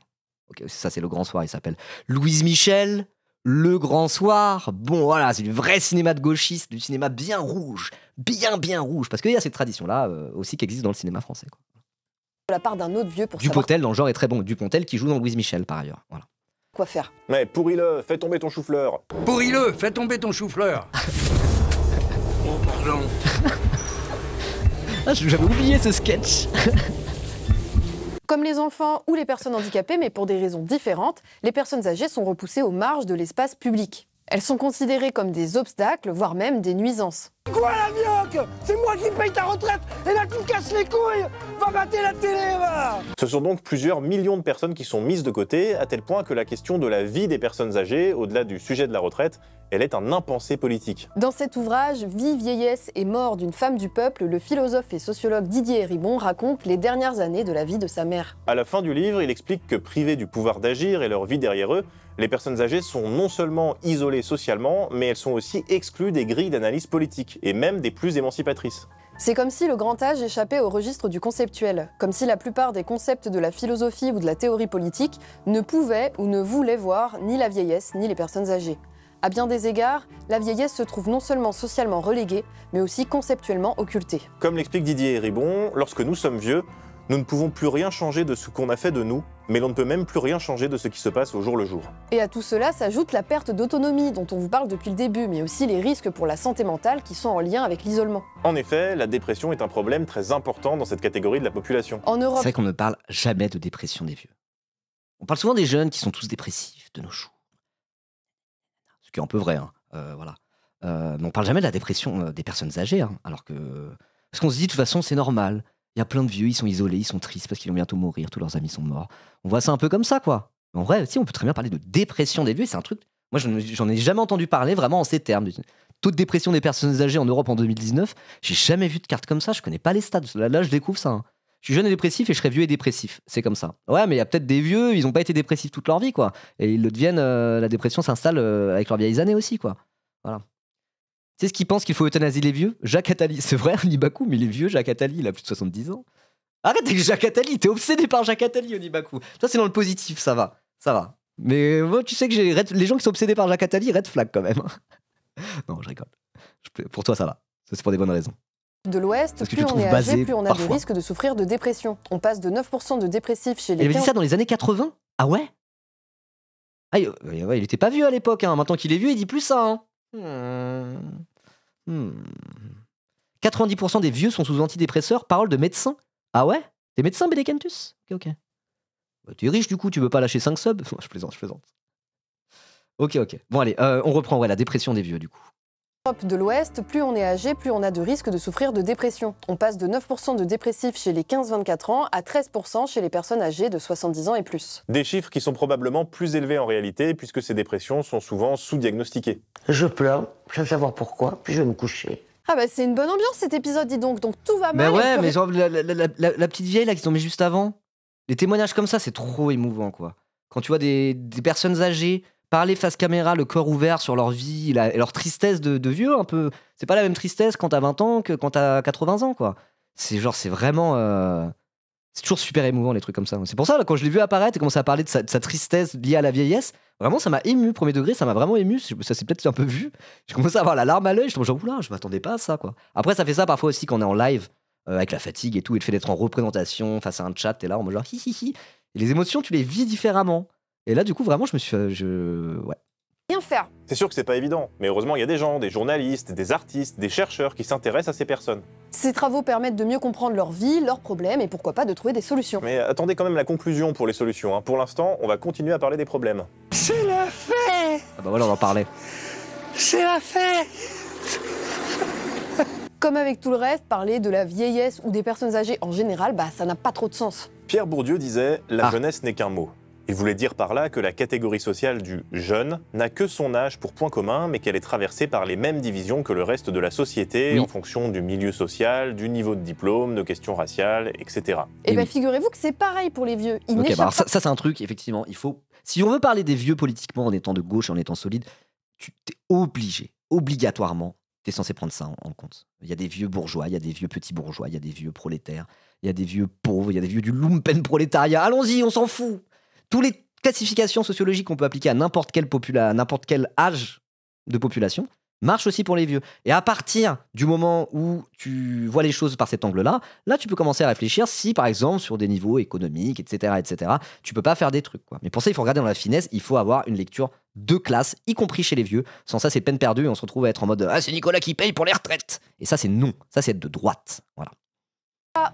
[SPEAKER 1] Ok, c'est ça, c'est le Grand Soir. Il s'appelle Louise Michel, le Grand Soir. Bon, voilà, c'est du vrai cinéma de gauchiste, du cinéma bien rouge. Bien rouge. Parce qu'il y a cette tradition-là aussi qui existe dans le cinéma français, quoi.
[SPEAKER 3] De la part d'un autre vieux pour
[SPEAKER 1] Dupontel, dans le genre, est très bon. Dupontel qui joue dans Louise Michel, par ailleurs. Voilà.
[SPEAKER 3] Quoi faire.
[SPEAKER 2] Mais pourris-le, fais tomber ton chou-fleur.
[SPEAKER 12] Pourris-le, fais tomber ton chou-fleur. Oh, pardon.
[SPEAKER 1] J'avais oublié ce sketch.
[SPEAKER 3] Comme les enfants ou les personnes handicapées, mais pour des raisons différentes, les personnes âgées sont repoussées aux marges de l'espace public. Elles sont considérées comme des obstacles, voire même des nuisances.
[SPEAKER 13] Quoi la mioque? C'est moi qui paye ta retraite et là tu me casses les couilles. Va mater la télé, va.
[SPEAKER 2] Ce sont donc plusieurs millions de personnes qui sont mises de côté, à tel point que la question de la vie des personnes âgées, au-delà du sujet de la retraite, elle est un impensé politique.
[SPEAKER 3] Dans cet ouvrage, Vie, vieillesse et mort d'une femme du peuple, le philosophe et sociologue Didier Héribon raconte les dernières années de la vie de sa mère.
[SPEAKER 2] À la fin du livre, il explique que privées du pouvoir d'agir et leur vie derrière eux, les personnes âgées sont non seulement isolées socialement, mais elles sont aussi exclues des grilles d'analyse politique, et même des plus émancipatrices.
[SPEAKER 3] C'est comme si le grand âge échappait au registre du conceptuel, comme si la plupart des concepts de la philosophie ou de la théorie politique ne pouvaient ou ne voulaient voir ni la vieillesse ni les personnes âgées. À bien des égards, la vieillesse se trouve non seulement socialement reléguée, mais aussi conceptuellement occultée.
[SPEAKER 2] Comme l'explique Didier Héribon, lorsque nous sommes vieux, nous ne pouvons plus rien changer de ce qu'on a fait de nous, mais l'on ne peut même plus rien changer de ce qui se passe au jour le jour.
[SPEAKER 3] Et à tout cela s'ajoute la perte d'autonomie dont on vous parle depuis le début, mais aussi les risques pour la santé mentale qui sont en lien avec l'isolement.
[SPEAKER 2] En effet, la dépression est un problème très important dans cette catégorie de la population.
[SPEAKER 3] En Europe,
[SPEAKER 1] c'est vrai qu'on ne parle jamais de dépression des vieux. On parle souvent des jeunes qui sont tous dépressifs, de nos jours. Ce qui est un peu vrai, hein. Voilà. Mais on parle jamais de la dépression des personnes âgées, hein, alors que... Parce qu'on se dit, de toute façon, c'est normal. Il y a plein de vieux, ils sont isolés, ils sont tristes parce qu'ils vont bientôt mourir, tous leurs amis sont morts. On voit ça un peu comme ça, quoi. Mais en vrai, si, on peut très bien parler de dépression des vieux, c'est un truc... Moi, j'en ai jamais entendu parler vraiment en ces termes. Taux de dépression des personnes âgées en Europe en 2019, j'ai jamais vu de carte comme ça, je connais pas les stats. Là, je découvre ça. Hein. Je suis jeune et dépressif et je serai vieux et dépressif. C'est comme ça. Ouais, mais il y a peut-être des vieux, ils ont pas été dépressifs toute leur vie, quoi. Et ils le deviennent, la dépression s'installe avec leurs vieilles années aussi, quoi. Voilà. Tu sais ce qu'ils pensent qu'il faut euthanasier les vieux? Jacques Attali. C'est vrai, Onibaku, mais les vieux, Jacques Attali, il a plus de 70 ans. Arrête avec Jacques Attali, t'es obsédé par Jacques Attali, Onibaku. Toi, c'est dans le positif, ça va. Ça va. Mais moi, tu sais que les gens qui sont obsédés par Jacques Attali, red flag quand même. Non, je rigole. Pour toi, ça va. Ça, c'est pour des bonnes raisons.
[SPEAKER 3] De l'Ouest, plus on est âgé, plus on a des risques de souffrir de dépression. On passe de 9% de dépressifs chez les...
[SPEAKER 1] Il avait dit ça dans les années 80? Ah ouais? Ah, il était pas vieux à l'époque. Hein. Maintenant qu'il est vieux, il dit plus ça. Hein. 90% des vieux sont sous antidépresseurs. Parole de médecin. Ah ouais? T'es médecin, Bédécantus? Ok. Bah, t'es riche du coup, tu veux pas lâcher 5 subs? Je plaisante. Ok. Bon allez, on reprend la dépression des vieux du coup.
[SPEAKER 3] Europe de l'Ouest, plus on est âgé, plus on a de risques de souffrir de dépression. On passe de 9% de dépressifs chez les 15-24 ans à 13% chez les personnes âgées de 70 ans et plus.
[SPEAKER 2] Des chiffres qui sont probablement plus élevés en réalité, puisque ces dépressions sont souvent sous-diagnostiquées.
[SPEAKER 9] Je pleure, sans savoir pourquoi, puis je vais me coucher.
[SPEAKER 3] Ah bah c'est une bonne ambiance cet épisode, dis donc tout va mal.
[SPEAKER 1] Mais ouais, mais genre la petite vieille là qui sont mis juste avant, les témoignages comme ça, c'est trop émouvant quoi. Quand tu vois des personnes âgées parler face caméra, le cœur ouvert sur leur vie, et leur tristesse de vieux un peu. C'est pas la même tristesse quand t'as 20 ans que quand t'as 80 ans quoi. C'est vraiment... C'est toujours super émouvant les trucs comme ça. C'est pour ça là, quand je l'ai vu apparaître et commencer à parler de sa tristesse liée à la vieillesse, vraiment ça m'a ému, premier degré, ça m'a vraiment ému. Ça s'est peut-être un peu vu. J'ai commencé à avoir la larme à l'œil, je me suis dit, oula, je m'attendais pas à ça quoi. Après ça fait ça parfois aussi quand on est en live avec la fatigue et tout, et le fait d'être en représentation face à un chat, t'es là en mode genre hi hi hi. Et les émotions tu les vis différemment. Et là du coup vraiment je me suis ouais.
[SPEAKER 3] Rien faire.
[SPEAKER 2] C'est sûr que c'est pas évident, mais heureusement il y a des gens, des journalistes, des artistes, des chercheurs qui s'intéressent à ces personnes.
[SPEAKER 3] Ces travaux permettent de mieux comprendre leur vie, leurs problèmes et pourquoi pas de trouver des solutions.
[SPEAKER 2] Mais attendez quand même la conclusion pour les solutions. Hein. Pour l'instant, on va continuer à parler des problèmes.
[SPEAKER 13] C'est la fête.
[SPEAKER 1] Ah bah voilà, on en parlait.
[SPEAKER 13] C'est la fête.
[SPEAKER 3] Comme avec tout le reste, parler de la vieillesse ou des personnes âgées en général, bah ça n'a pas trop de sens.
[SPEAKER 2] Pierre Bourdieu disait « La jeunesse n'est qu'un mot ». Il voulait dire par là que la catégorie sociale du « jeune » n'a que son âge pour point commun, mais qu'elle est traversée par les mêmes divisions que le reste de la société, en fonction du milieu social, du niveau de diplôme, de questions raciales, etc.
[SPEAKER 3] Et bien figurez-vous que c'est pareil pour les vieux. Ils
[SPEAKER 1] bah alors ça c'est un truc, effectivement, il faut... Si on veut parler des vieux politiquement en étant de gauche et en étant solide, tu t'es obligé, obligatoirement, t'es censé prendre ça en compte. Il y a des vieux bourgeois, il y a des vieux petits bourgeois, il y a des vieux prolétaires, il y a des vieux pauvres, il y a des vieux du lumpen prolétariat. Allons-y, on s'en fout. Toutes les classifications sociologiques qu'on peut appliquer à n'importe quel âge de population marchent aussi pour les vieux. Et à partir du moment où tu vois les choses par cet angle-là, là tu peux commencer à réfléchir si par exemple sur des niveaux économiques, etc., tu peux pas faire des trucs quoi. Mais pour ça il faut regarder dans la finesse, il faut avoir une lecture de classe, y compris chez les vieux. Sans ça c'est peine perdue et on se retrouve à être en mode ah c'est Nicolas qui paye pour les retraites. Et ça c'est non, ça c'est être de droite. Voilà.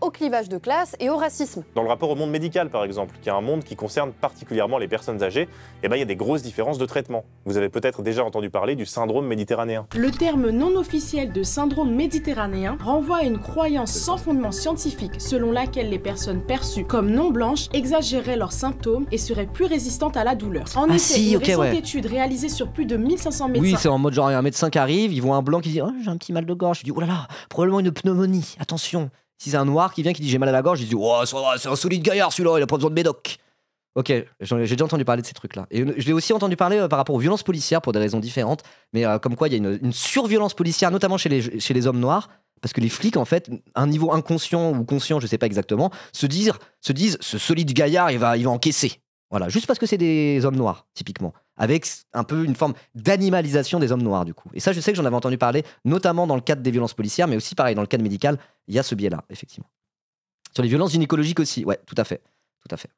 [SPEAKER 3] Au clivage de classe et au racisme.
[SPEAKER 2] Dans le rapport au monde médical, par exemple, qui est un monde qui concerne particulièrement les personnes âgées, il y a des grosses différences de traitement. Vous avez peut-être déjà entendu parler du syndrome méditerranéen.
[SPEAKER 14] Le terme non officiel de syndrome méditerranéen renvoie à une croyance sans fondement scientifique selon laquelle les personnes perçues comme non blanches exagéraient leurs symptômes et seraient plus résistantes à la douleur. En effet, une récente étude réalisée sur plus de 1500 médecins...
[SPEAKER 1] Oui, c'est en mode genre il y a un médecin qui arrive, ils voient un blanc qui dit « Oh, j'ai un petit mal de gorge ». Je dis « Oh là là, probablement une pneumonie, attention ». Si c'est un noir qui vient qui dit j'ai mal à la gorge, je dis oh, c'est un solide gaillard celui-là, il a pas besoin de médoc. Ok, j'ai déjà entendu parler de ces trucs-là. Et je l'ai aussi entendu parler par rapport aux violences policières pour des raisons différentes, mais comme quoi il y a une surviolence policière, notamment chez les hommes noirs, parce que les flics, en fait, à un niveau inconscient ou conscient, je sais pas exactement, se disent ce solide gaillard, il va encaisser. Voilà, juste parce que c'est des hommes noirs, typiquement. Avec un peu une forme d'animalisation des hommes noirs, du coup. Et ça, je sais que j'en avais entendu parler, notamment dans le cadre des violences policières, mais aussi, pareil, dans le cadre médical, il y a ce biais-là, effectivement. Sur les violences gynécologiques aussi, ouais, tout à fait. Tout à fait.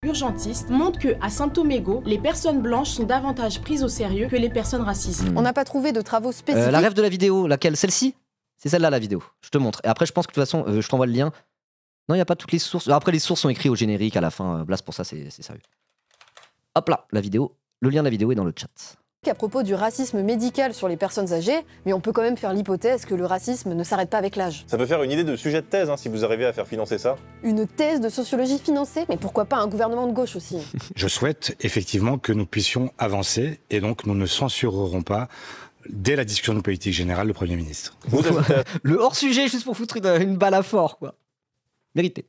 [SPEAKER 14] Urgentistes montrent qu'à symptômes égaux, les personnes blanches sont davantage prises au sérieux que les personnes racisées.
[SPEAKER 3] On n'a pas trouvé de travaux spécifiques.
[SPEAKER 1] La rêve de la vidéo, laquelle? Celle-ci? C'est celle-là, la vidéo. Je te montre. Et après, je pense que de toute façon, je t'envoie le lien. Non, il n'y a pas toutes les sources. Après, les sources sont écrites au générique à la fin. Blast, pour ça, c'est sérieux. Hop là, la vidéo. Le lien de la vidéo est dans le chat.
[SPEAKER 3] À propos du racisme médical sur les personnes âgées, mais on peut quand même faire l'hypothèse que le racisme ne s'arrête pas avec l'âge.
[SPEAKER 2] Ça peut faire une idée de sujet de thèse si vous arrivez à faire financer ça.
[SPEAKER 3] Une thèse de sociologie financée, mais pourquoi pas un gouvernement de gauche aussi?
[SPEAKER 15] Je souhaite effectivement que nous puissions avancer et donc nous ne censurerons pas dès la discussion de politique générale le Premier ministre.
[SPEAKER 1] Le hors-sujet juste pour foutre une balle à fort, quoi. Mérité.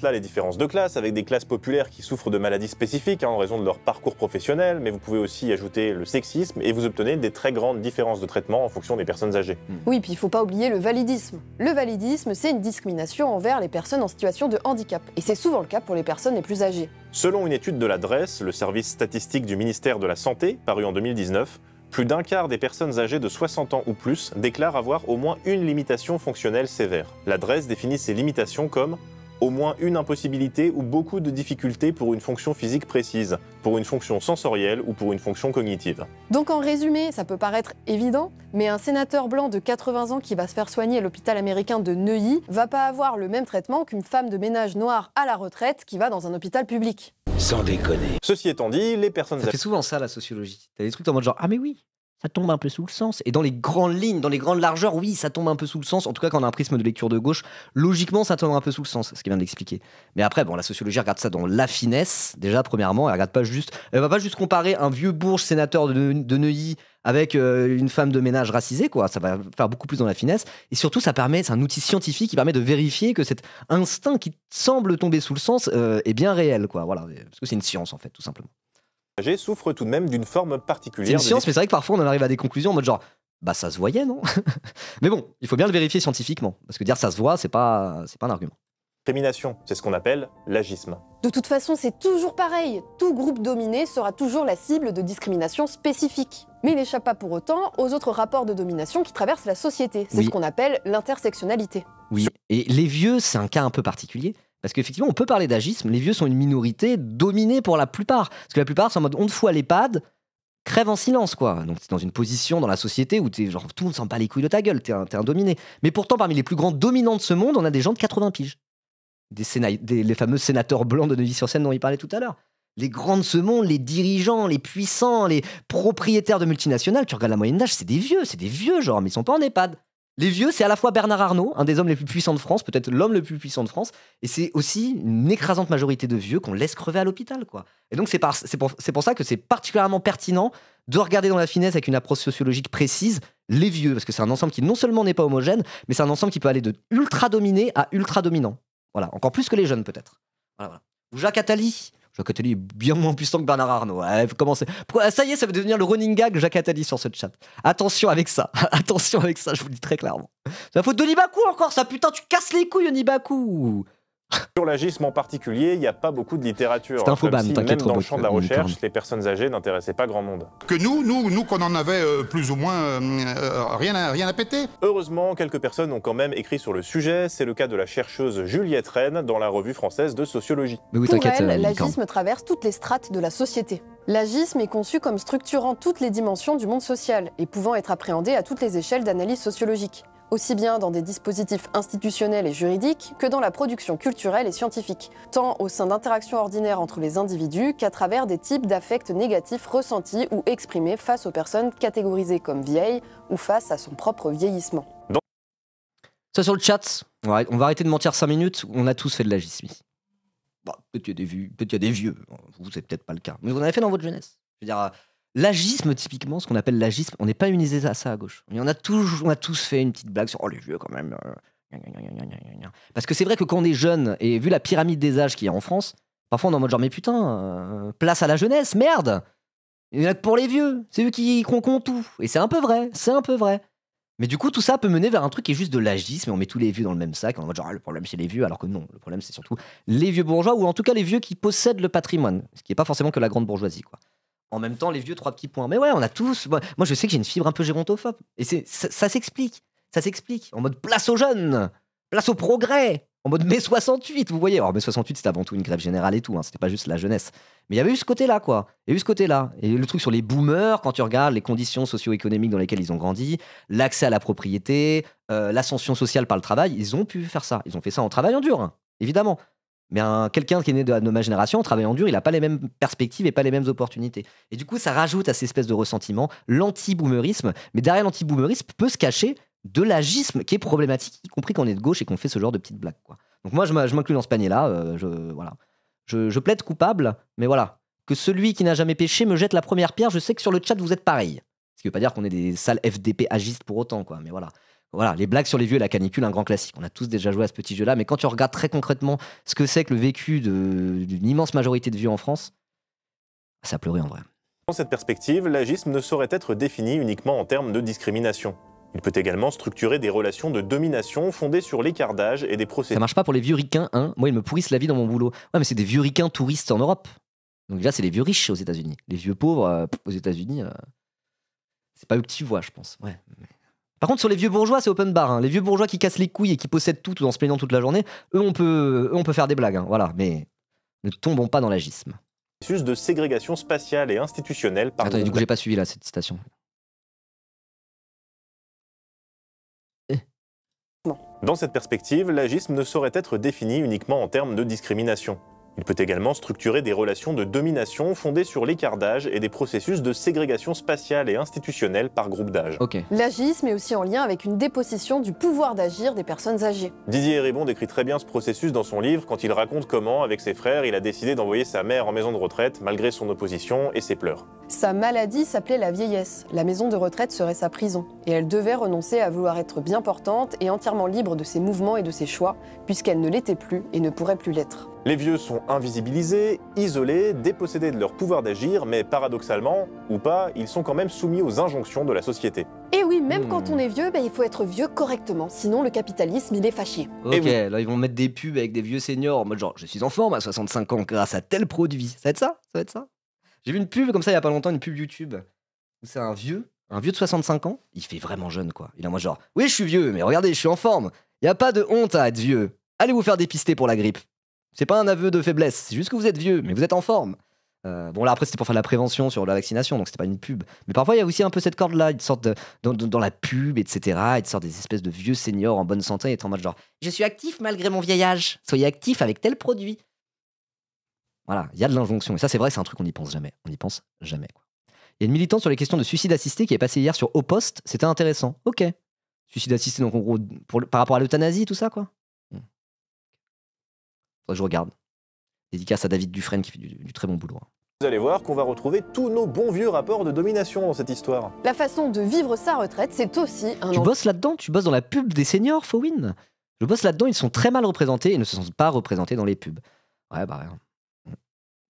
[SPEAKER 2] Là, les différences de classe, avec des classes populaires qui souffrent de maladies spécifiques en raison de leur parcours professionnel, mais vous pouvez aussi ajouter le sexisme et vous obtenez des très grandes différences de traitement en fonction des personnes âgées.
[SPEAKER 3] Oui, puis il ne faut pas oublier le validisme. Le validisme, c'est une discrimination envers les personnes en situation de handicap. Et c'est souvent le cas pour les personnes les plus âgées.
[SPEAKER 2] Selon une étude de la DRES, le service statistique du ministère de la Santé, paru en 2019, plus d'un quart des personnes âgées de 60 ans ou plus déclarent avoir au moins une limitation fonctionnelle sévère. La DRES définit ces limitations comme au moins une impossibilité ou beaucoup de difficultés pour une fonction physique précise, pour une fonction sensorielle ou pour une fonction cognitive.
[SPEAKER 3] Donc en résumé, ça peut paraître évident, mais un sénateur blanc de 80 ans qui va se faire soigner à l'hôpital américain de Neuilly va pas avoir le même traitement qu'une femme de ménage noire à la retraite qui va dans un hôpital public.
[SPEAKER 11] Sans déconner.
[SPEAKER 2] Ceci étant dit, les personnes âgées...
[SPEAKER 1] Ça fait souvent ça, la sociologie. T'as des trucs en mode genre, ah mais oui, ça tombe un peu sous le sens. Et dans les grandes lignes, dans les grandes largeurs, oui, ça tombe un peu sous le sens. En tout cas, quand on a un prisme de lecture de gauche, logiquement, ça tombe un peu sous le sens, ce qu'il vient de l'expliquer. Mais après, bon, la sociologie regarde ça dans la finesse. Déjà, premièrement, elle va pas juste comparer un vieux bourge sénateur de Neuilly avec une femme de ménage racisée, quoi. Ça va faire beaucoup plus dans la finesse. Et surtout, c'est un outil scientifique qui permet de vérifier que cet instinct qui semble tomber sous le sens est bien réel, quoi. Voilà, parce que c'est une science, en fait, tout simplement.
[SPEAKER 2] Souffrent tout de même d'une forme particulière.
[SPEAKER 1] C'est une science, mais c'est vrai que parfois on en arrive à des conclusions en mode genre, bah ça se voyait, non? Mais bon, il faut bien le vérifier scientifiquement, parce que dire ça se voit, c'est pas un argument.
[SPEAKER 2] Discrimination, c'est ce qu'on appelle l'agisme.
[SPEAKER 3] De toute façon, c'est toujours pareil. Tout groupe dominé sera toujours la cible de discrimination spécifique. Mais il n'échappe pas pour autant aux autres rapports de domination qui traversent la société. C'est ce qu'on appelle l'intersectionnalité.
[SPEAKER 1] Oui, et les vieux, c'est un cas un peu particulier. Parce qu'effectivement, on peut parler d'agisme. Les vieux sont une minorité dominée pour la plupart. Parce que la plupart sont en mode on te fout à l'EHPAD, crève en silence, quoi. Donc, t'es dans une position dans la société où t'es genre tout le monde s'en bat les couilles de ta gueule, t'es un dominé. Mais pourtant, parmi les plus grands dominants de ce monde, on a des gens de 80 piges. Les fameux sénateurs blancs de Neuilly-sur-Seine dont il parlait tout à l'heure. Les grands de ce monde, les dirigeants, les puissants, les propriétaires de multinationales, tu regardes la moyenne d'âge, c'est des vieux, genre, mais ils sont pas en EHPAD. Les vieux, c'est à la fois Bernard Arnault, un des hommes les plus puissants de France, peut-être l'homme le plus puissant de France, et c'est aussi une écrasante majorité de vieux qu'on laisse crever à l'hôpital, quoi. Et donc c'est pour ça que c'est particulièrement pertinent de regarder dans la finesse avec une approche sociologique précise les vieux, parce que c'est un ensemble qui non seulement n'est pas homogène, mais c'est un ensemble qui peut aller de ultra dominé à ultra dominant. Voilà, encore plus que les jeunes peut-être. Voilà. Ou Jacques Attali. Jacques Attali est bien moins puissant que Bernard Arnault. Ouais, ça y est, ça va devenir le running gag Jacques Attali sur ce chat. Attention avec ça. Attention avec ça, je vous le dis très clairement. C'est la faute d'Onibaku encore, ça putain, tu casses les couilles Onibaku.
[SPEAKER 2] Sur l'agisme en particulier, il n'y a pas beaucoup de littérature.
[SPEAKER 1] C'est un faux ban,
[SPEAKER 2] si même dans le champ de la recherche, les personnes âgées n'intéressaient pas grand monde.
[SPEAKER 12] Que nous qu'on en avait plus ou moins rien à péter.
[SPEAKER 2] Heureusement, quelques personnes ont quand même écrit sur le sujet. C'est le cas de la chercheuse Juliette Rennes dans la Revue française de sociologie.
[SPEAKER 1] Mais oui,
[SPEAKER 3] pour elle, l'agisme traverse toutes les strates de la société. L'agisme est conçu comme structurant toutes les dimensions du monde social et pouvant être appréhendé à toutes les échelles d'analyse sociologique, aussi bien dans des dispositifs institutionnels et juridiques que dans la production culturelle et scientifique, tant au sein d'interactions ordinaires entre les individus qu'à travers des types d'affects négatifs ressentis ou exprimés face aux personnes catégorisées comme vieilles ou face à son propre vieillissement.
[SPEAKER 1] Ça sur le chat, on va arrêter de mentir 5 minutes, on a tous fait de l'agisme ici. Bon, peut-être qu'il y a des vieux, vous c'est peut-être pas le cas, mais vous en avez fait dans votre jeunesse. Je veux dire, l'agisme, typiquement, ce qu'on appelle l'agisme, on n'est pas immunisé à ça à gauche. On a tous fait une petite blague sur « Oh, les vieux, quand même !» Parce que c'est vrai que quand on est jeune, et vu la pyramide des âges qu'il y a en France, parfois on est en mode genre « Mais putain, place à la jeunesse, merde ! Il y en a que pour les vieux, c'est eux qui comptent tout. » Et c'est un peu vrai. Mais du coup, tout ça peut mener vers un truc qui est juste de l'agisme, et on met tous les vieux dans le même sac, en mode genre « Le problème, c'est les vieux », alors que non, le problème, c'est surtout les vieux bourgeois, ou en tout cas les vieux qui possèdent le patrimoine, ce qui n'est pas forcément que la grande bourgeoisie, quoi. En même temps, les vieux, 3 petits points. Mais ouais, on a tous... Moi, je sais que j'ai une fibre un peu gérontophobe. Et ça s'explique. Ça s'explique. En mode place aux jeunes, place au progrès, en mode mai 68, vous voyez. Alors mai 68, c'était avant tout une grève générale et tout. C'était pas juste la jeunesse. Mais il y avait eu ce côté-là, quoi. Il y a eu ce côté-là. Et le truc sur les boomers, quand tu regardes les conditions socio-économiques dans lesquelles ils ont grandi, l'accès à la propriété, l'ascension sociale par le travail, ils ont pu faire ça. Ils ont fait ça en travaillant dur, hein, évidemment. Mais quelqu'un qui est né de ma génération, en travaillant dur, il n'a pas les mêmes perspectives et pas les mêmes opportunités. Et du coup, ça rajoute à ces espèces de ressentiment l'anti-boomerisme. Mais derrière l'anti-boomerisme peut se cacher de l'agisme qui est problématique, y compris quand on est de gauche et qu'on fait ce genre de petites blagues, quoi. Donc moi, je m'inclus dans ce panier-là. Je plaide coupable, mais voilà. Que celui qui n'a jamais péché me jette la première pierre. Je sais que sur le chat, vous êtes pareil. Ce qui veut pas dire qu'on est des sales FDP agistes pour autant, quoi. Mais voilà. Voilà, les blagues sur les vieux et la canicule, un grand classique. On a tous déjà joué à ce petit jeu-là, mais quand tu regardes très concrètement ce que c'est que le vécu d'une immense majorité de vieux en France, ça a pleuré en vrai.
[SPEAKER 2] Dans cette perspective, l'agisme ne saurait être défini uniquement en termes de discrimination. Il peut également structurer des relations de domination fondées sur l'écart d'âge et des procédures.
[SPEAKER 1] Ça marche pas pour les vieux ricains, hein. Moi, ils me pourrissent la vie dans mon boulot. Ouais, mais c'est des vieux ricains touristes en Europe. Donc déjà, c'est les vieux riches aux États-Unis. Les vieux pauvres aux États-Unis, c'est pas eux que tu vois, je pense. Ouais. Par contre, sur les vieux bourgeois, c'est open bar. Hein. Les vieux bourgeois qui cassent les couilles et qui possèdent tout en se plaignant toute la journée, eux, on peut faire des blagues. Hein. Voilà, mais ne tombons pas dans l'agisme.
[SPEAKER 2] Processus de ségrégation spatiale et institutionnelle par...
[SPEAKER 1] Attendez, du coup, j'ai pas suivi là cette citation.
[SPEAKER 2] Dans cette perspective, l'agisme ne saurait être défini uniquement en termes de discrimination. Il peut également structurer des relations de domination fondées sur l'écart d'âge et des processus de ségrégation spatiale et institutionnelle par groupe d'âge.
[SPEAKER 1] Okay.
[SPEAKER 3] L'agisme est aussi en lien avec une dépossession du pouvoir d'agir des personnes âgées.
[SPEAKER 2] Didier Eribon décrit très bien ce processus dans son livre quand il raconte comment, avec ses frères, il a décidé d'envoyer sa mère en maison de retraite malgré son opposition et ses pleurs.
[SPEAKER 3] Sa maladie s'appelait la vieillesse. La maison de retraite serait sa prison. Et elle devait renoncer à vouloir être bien portante et entièrement libre de ses mouvements et de ses choix, puisqu'elle ne l'était plus et ne pourrait plus l'être.
[SPEAKER 2] Les vieux sont invisibilisés, isolés, dépossédés de leur pouvoir d'agir, mais paradoxalement, ou pas, ils sont quand même soumis aux injonctions de la société.
[SPEAKER 3] Et oui, même quand on est vieux, il faut être vieux correctement, sinon le capitalisme, il est fâché.
[SPEAKER 1] Ok, là ils vont mettre des pubs avec des vieux seniors en mode genre je suis en forme à 65 ans grâce à tel produit. Ça va être ça? Ça va être ça? J'ai vu une pub comme ça il y a pas longtemps, une pub YouTube. Où c'est un vieux de 65 ans, il fait vraiment jeune quoi. Il est en mode genre oui je suis vieux, mais regardez je suis en forme. Y a pas de honte à être vieux. Allez vous faire dépister pour la grippe. C'est pas un aveu de faiblesse, c'est juste que vous êtes vieux, mais vous êtes en forme. Bon là après c'était pour faire de la prévention sur la vaccination, donc c'était pas une pub. Mais parfois il y a aussi un peu cette corde là, ils te sortent dans la pub, etc. Ils te sortent des espèces de vieux seniors en bonne santé et en mode genre je suis actif malgré mon vieil âge, soyez actif avec tel produit. Voilà, il y a de l'injonction. Et ça c'est vrai, c'est un truc qu'on n'y pense jamais. On n'y pense jamais quoi. Il y a une militante sur les questions de suicide assisté qui est passée hier sur Au Poste, c'était intéressant. Ok. Suicide assisté donc en gros par rapport à l'euthanasie tout ça quoi. Faudrait que je regarde. Dédicace à David Dufresne qui fait du très bon boulot.
[SPEAKER 2] Vous allez voir qu'on va retrouver tous nos bons vieux rapports de domination dans cette histoire.
[SPEAKER 3] La façon de vivre sa retraite, c'est aussi un...
[SPEAKER 1] Tu bosses là-dedans? Tu bosses dans la pub des seniors, Fowin? Je bosse là-dedans, ils sont très mal représentés et ne se sentent pas représentés dans les pubs. Ouais, bah rien.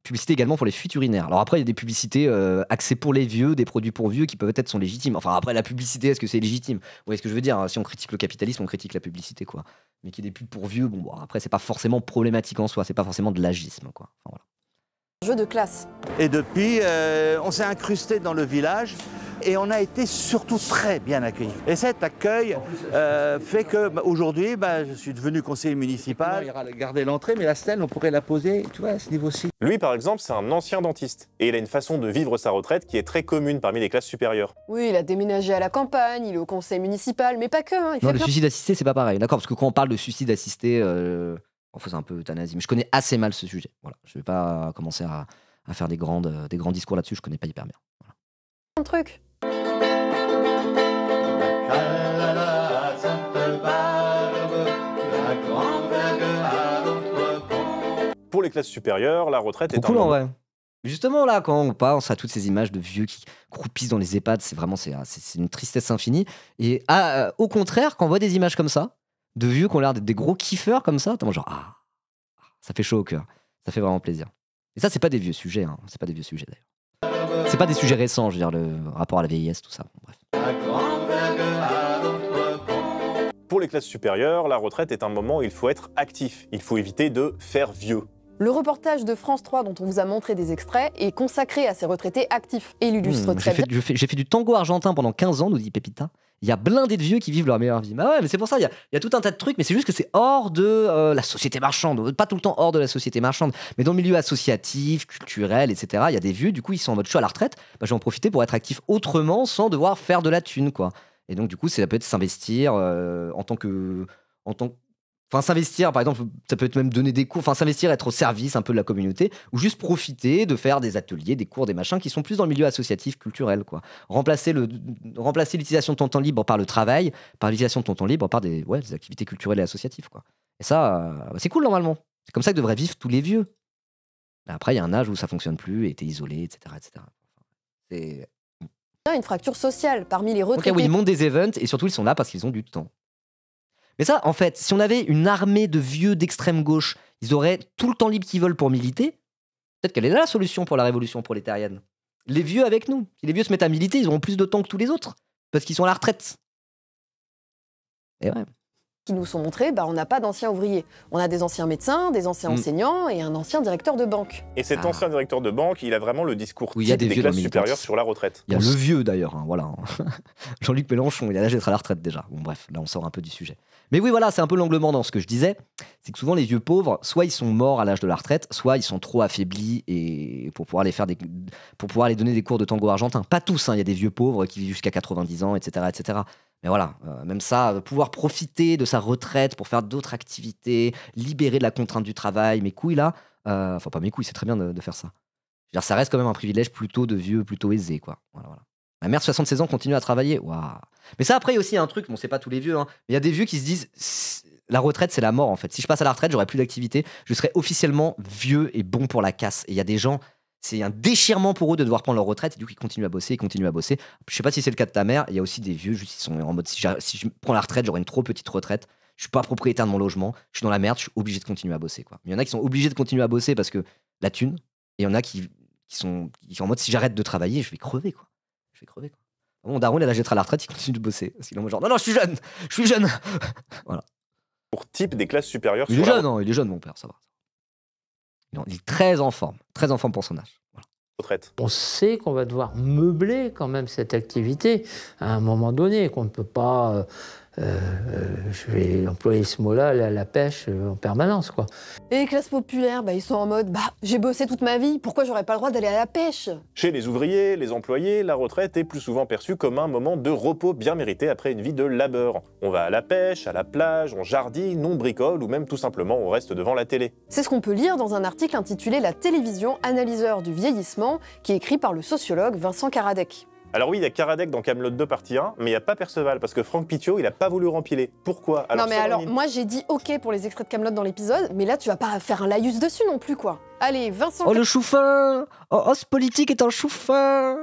[SPEAKER 1] Publicité également pour les fuites urinaires. Alors après, il y a des publicités axées pour les vieux, des produits pour vieux qui peut-être sont légitimes. Enfin après, la publicité, est-ce que c'est légitime? Vous voyez ce que je veux dire? Si on critique le capitalisme, on critique la publicité, quoi. Mais qu'il y ait des pubs pour vieux, bon, après, c'est pas forcément problématique en soi, c'est pas forcément de l'agisme, quoi. Enfin, voilà.
[SPEAKER 3] Jeu de classe.
[SPEAKER 16] Et depuis, on s'est incrusté dans le village et on a été surtout très bien accueillis. Et cet accueil fait que aujourd'hui, je suis devenu conseiller municipal. Il ira garder l'entrée, mais la stèle, on pourrait la poser, tu vois, à ce niveau-ci.
[SPEAKER 2] Lui, par exemple, c'est un ancien dentiste. Et il a une façon de vivre sa retraite qui est très commune parmi les classes supérieures.
[SPEAKER 3] Oui, il a déménagé à la campagne, il est au conseil municipal, mais pas que. Hein,
[SPEAKER 1] non, le suicide assisté, c'est pas pareil. D'accord, parce que quand on parle de suicide assisté, c'est un peu euthanasie. Mais je connais assez mal ce sujet. Voilà, je vais pas commencer à faire des grands discours là-dessus, je connais pas hyper bien. Voilà.
[SPEAKER 3] Un truc.
[SPEAKER 2] Pour les classes supérieures, la retraite est
[SPEAKER 1] cool en vrai. Justement là, quand on pense à toutes ces images de vieux qui croupissent dans les EHPAD, c'est vraiment c'est une tristesse infinie. Et au contraire, quand on voit des images comme ça, de vieux qui ont l'air d'être des gros kiffeurs comme ça, genre ça fait chaud au cœur, ça fait vraiment plaisir. Et ça, c'est pas des vieux sujets, hein. C'est pas des vieux sujets d'ailleurs. C'est pas des sujets récents, je veux dire, le rapport à la vieillesse, tout ça. Bon, bref.
[SPEAKER 2] Pour les classes supérieures, la retraite est un moment où il faut être actif. Il faut éviter de faire vieux.
[SPEAKER 3] Le reportage de France 3 dont on vous a montré des extraits est consacré à ces retraités actifs. Et il illustre très bien.
[SPEAKER 1] J'ai fait du tango argentin pendant 15 ans, nous dit Pépita. Il y a blindé de vieux qui vivent leur meilleure vie. Bah ouais, mais c'est pour ça, il y a tout un tas de trucs, mais c'est juste que c'est hors de la société marchande. Pas tout le temps hors de la société marchande, mais dans le milieu associatif, culturel, etc. Il y a des vieux, du coup, ils sont en mode je suis à la retraite, je vais en profiter pour être actif autrement sans devoir faire de la thune, quoi. Et donc, du coup, ça peut être s'investir Enfin, s'investir, par exemple, ça peut être même donner des cours, enfin, s'investir, être au service un peu de la communauté, ou juste profiter de faire des ateliers, des cours, des machins qui sont plus dans le milieu associatif, culturel, quoi. Remplacer l'utilisation de ton temps libre par le travail, par l'utilisation de ton temps libre par des activités culturelles et associatives, quoi. Et ça, c'est cool, normalement. C'est comme ça que devraient vivre tous les vieux. Après, il y a un âge où ça fonctionne plus, et t'es isolé, etc., etc. C'est...
[SPEAKER 3] Une fracture sociale parmi les retraités.
[SPEAKER 1] Ok, oui, ils montent des events, et surtout, ils sont là parce qu'ils ont du temps. Mais ça, en fait, si on avait une armée de vieux d'extrême gauche, ils auraient tout le temps libre qu'ils veulent pour militer. Peut-être qu'elle est là la solution pour la révolution prolétarienne. Les vieux avec nous. Si les vieux se mettent à militer, ils auront plus de temps que tous les autres. Parce qu'ils sont à la retraite. Et ouais.
[SPEAKER 3] Qui nous sont montrés, on n'a pas d'anciens ouvriers. On a des anciens médecins, des anciens enseignants et un ancien directeur de banque.
[SPEAKER 2] Et cet ancien directeur de banque, il a vraiment le discours
[SPEAKER 1] il y a
[SPEAKER 2] des classes supérieures sur la retraite.
[SPEAKER 1] Il y a le vieux d'ailleurs, hein, voilà. Jean-Luc Mélenchon, il a l'âge d'être à la retraite déjà. Bon bref, là on sort un peu du sujet. Mais oui, voilà, c'est un peu l'angle mort dans ce que je disais. C'est que souvent les vieux pauvres, soit ils sont morts à l'âge de la retraite, soit ils sont trop affaiblis et pour pouvoir les donner des cours de tango argentin. Pas tous, hein, il y a des vieux pauvres qui vivent jusqu'à 90 ans, etc., etc. Mais voilà, même ça, pouvoir profiter de sa retraite pour faire d'autres activités, libérer de la contrainte du travail, mes couilles là, enfin pas mes couilles, c'est très bien de faire ça. Je veux dire, ça reste quand même un privilège plutôt de vieux, plutôt aisé, quoi. Voilà. Ma mère de 76 ans continue à travailler, waouh. Mais ça, après, il y a aussi un truc, bon, c'est pas tous les vieux, hein, mais il y a des vieux qui se disent, la retraite, c'est la mort en fait. Si je passe à la retraite, j'aurai plus d'activité, je serai officiellement vieux et bon pour la casse. Et il y a des gens, c'est un déchirement pour eux de devoir prendre leur retraite et du coup ils continuent à bosser, Je sais pas si c'est le cas de ta mère, il y a aussi des vieux, juste ils sont en mode si je prends la retraite, j'aurai une trop petite retraite, je suis pas propriétaire de mon logement, je suis dans la merde, je suis obligé de continuer à bosser, quoi. Mais il y en a qui sont obligés de continuer à bosser parce que la thune, et il y en a qui sont en mode si j'arrête de travailler, je vais crever, quoi. Mon daron, il a l'âge d'être à la retraite, il continue de bosser. Parce qu'il est en mode genre, non, je suis jeune. Voilà.
[SPEAKER 2] Pour type des classes supérieures.
[SPEAKER 1] Il est jeune, hein, il est jeune, mon père, ça va. Non, il est très en forme pour son âge. Voilà.
[SPEAKER 2] Retraite.
[SPEAKER 17] On sait qu'on va devoir meubler quand même cette activité à un moment donné, qu'on ne peut pas, je vais employer ce mot-là, aller à la pêche en permanence, quoi.
[SPEAKER 3] Et les classes populaires, ils sont en mode j'ai bossé toute ma vie, pourquoi j'aurais pas le droit d'aller à la pêche?
[SPEAKER 2] Chez les ouvriers, les employés, la retraite est plus souvent perçue comme un moment de repos bien mérité après une vie de labeur. On va à la pêche, à la plage, on jardine, on bricole ou même tout simplement on reste devant la télé.
[SPEAKER 3] C'est ce qu'on peut lire dans un article intitulé La télévision, analyseur du vieillissement, qui est écrit par le sociologue Vincent Karadec.
[SPEAKER 2] Alors oui, il y a Karadec dans Kaamelott 2 partie 1, mais il n'y a pas Perceval, parce que Franck Pittiot, il a pas voulu rempiler. Pourquoi?
[SPEAKER 3] Moi j'ai dit ok pour les extraits de Kaamelott dans l'épisode, mais là tu vas pas faire un laïus dessus non plus, quoi. Allez, Vincent...
[SPEAKER 1] Oh, le chou-fin! Oh, ce politique est un chou-fin!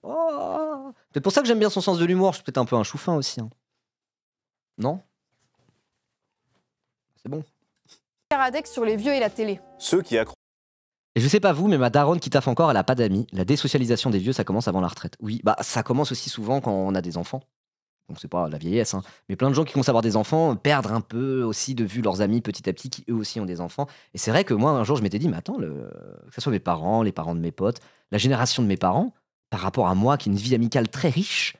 [SPEAKER 1] Oh. C'est pour ça que j'aime bien son sens de l'humour, je suis peut-être un peu un chou-fin aussi. Hein. Non? C'est bon.
[SPEAKER 3] Karadec sur les vieux et la télé.
[SPEAKER 2] Ceux qui accrochent.
[SPEAKER 1] Et je sais pas vous, mais ma daronne qui taffe encore, elle a pas d'amis. La désocialisation des vieux, ça commence avant la retraite. Oui, ça commence aussi souvent quand on a des enfants. Donc c'est pas la vieillesse, hein. Mais plein de gens qui commencent à avoir des enfants perdent un peu aussi de vue leurs amis petit à petit qui eux aussi ont des enfants. Et c'est vrai que moi un jour je m'étais dit, mais attends, que ce soit mes parents, les parents de mes potes, la génération de mes parents, par rapport à moi qui ai une vie amicale très riche,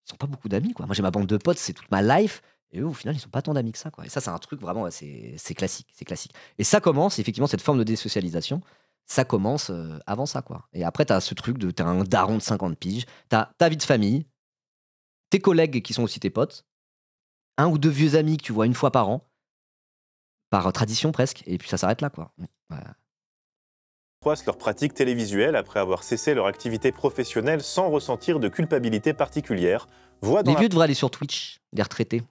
[SPEAKER 1] ils ont pas beaucoup d'amis, quoi. Moi j'ai ma bande de potes, c'est toute ma life. Et eux, au final, ils sont pas tant d'amis que ça, quoi. Et ça, c'est un truc vraiment, c'est classique, c'est classique. Et ça commence, effectivement, cette forme de désocialisation, ça commence avant ça, quoi. Et après, t'as ce truc de, t'as un daron de 50 piges, t'as ta vie de famille, tes collègues qui sont aussi tes potes, un ou deux vieux amis que tu vois une fois par an, par tradition presque, et puis ça s'arrête là, quoi. Ouais.
[SPEAKER 2] Croissent leur pratique télévisuelle après avoir cessé leur activité professionnelle sans ressentir de culpabilité particulière.
[SPEAKER 1] Les vieux devraient aller sur Twitch, les retraités.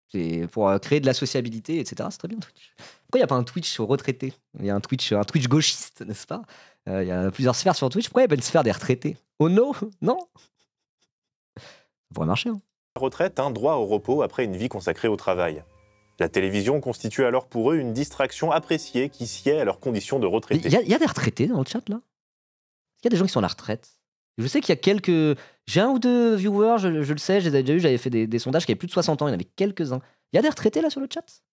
[SPEAKER 1] C'est pour créer de la sociabilité, etc. C'est très bien Twitch. Pourquoi il n'y a pas un Twitch aux retraités? Il y a un Twitch gauchiste, n'est-ce pas? Il y a plusieurs sphères sur Twitch. Pourquoi il n'y a pas une sphère des retraités? Oh no? Non? Ça pourrait marcher. Hein.
[SPEAKER 2] La retraite, un droit au repos après une vie consacrée au travail. La télévision constitue alors pour eux une distraction appréciée qui sied à leurs conditions de retraité.
[SPEAKER 1] Il y a des retraités dans le chat, là? Il y a des gens qui sont à la retraite. Je sais qu'il y a quelques... J'ai un ou deux viewers, je le sais, je les avais déjà eu, j'avais fait des sondages qui avaient plus de 60 ans, il y en avait quelques-uns. Il y a des retraités là sur le chat?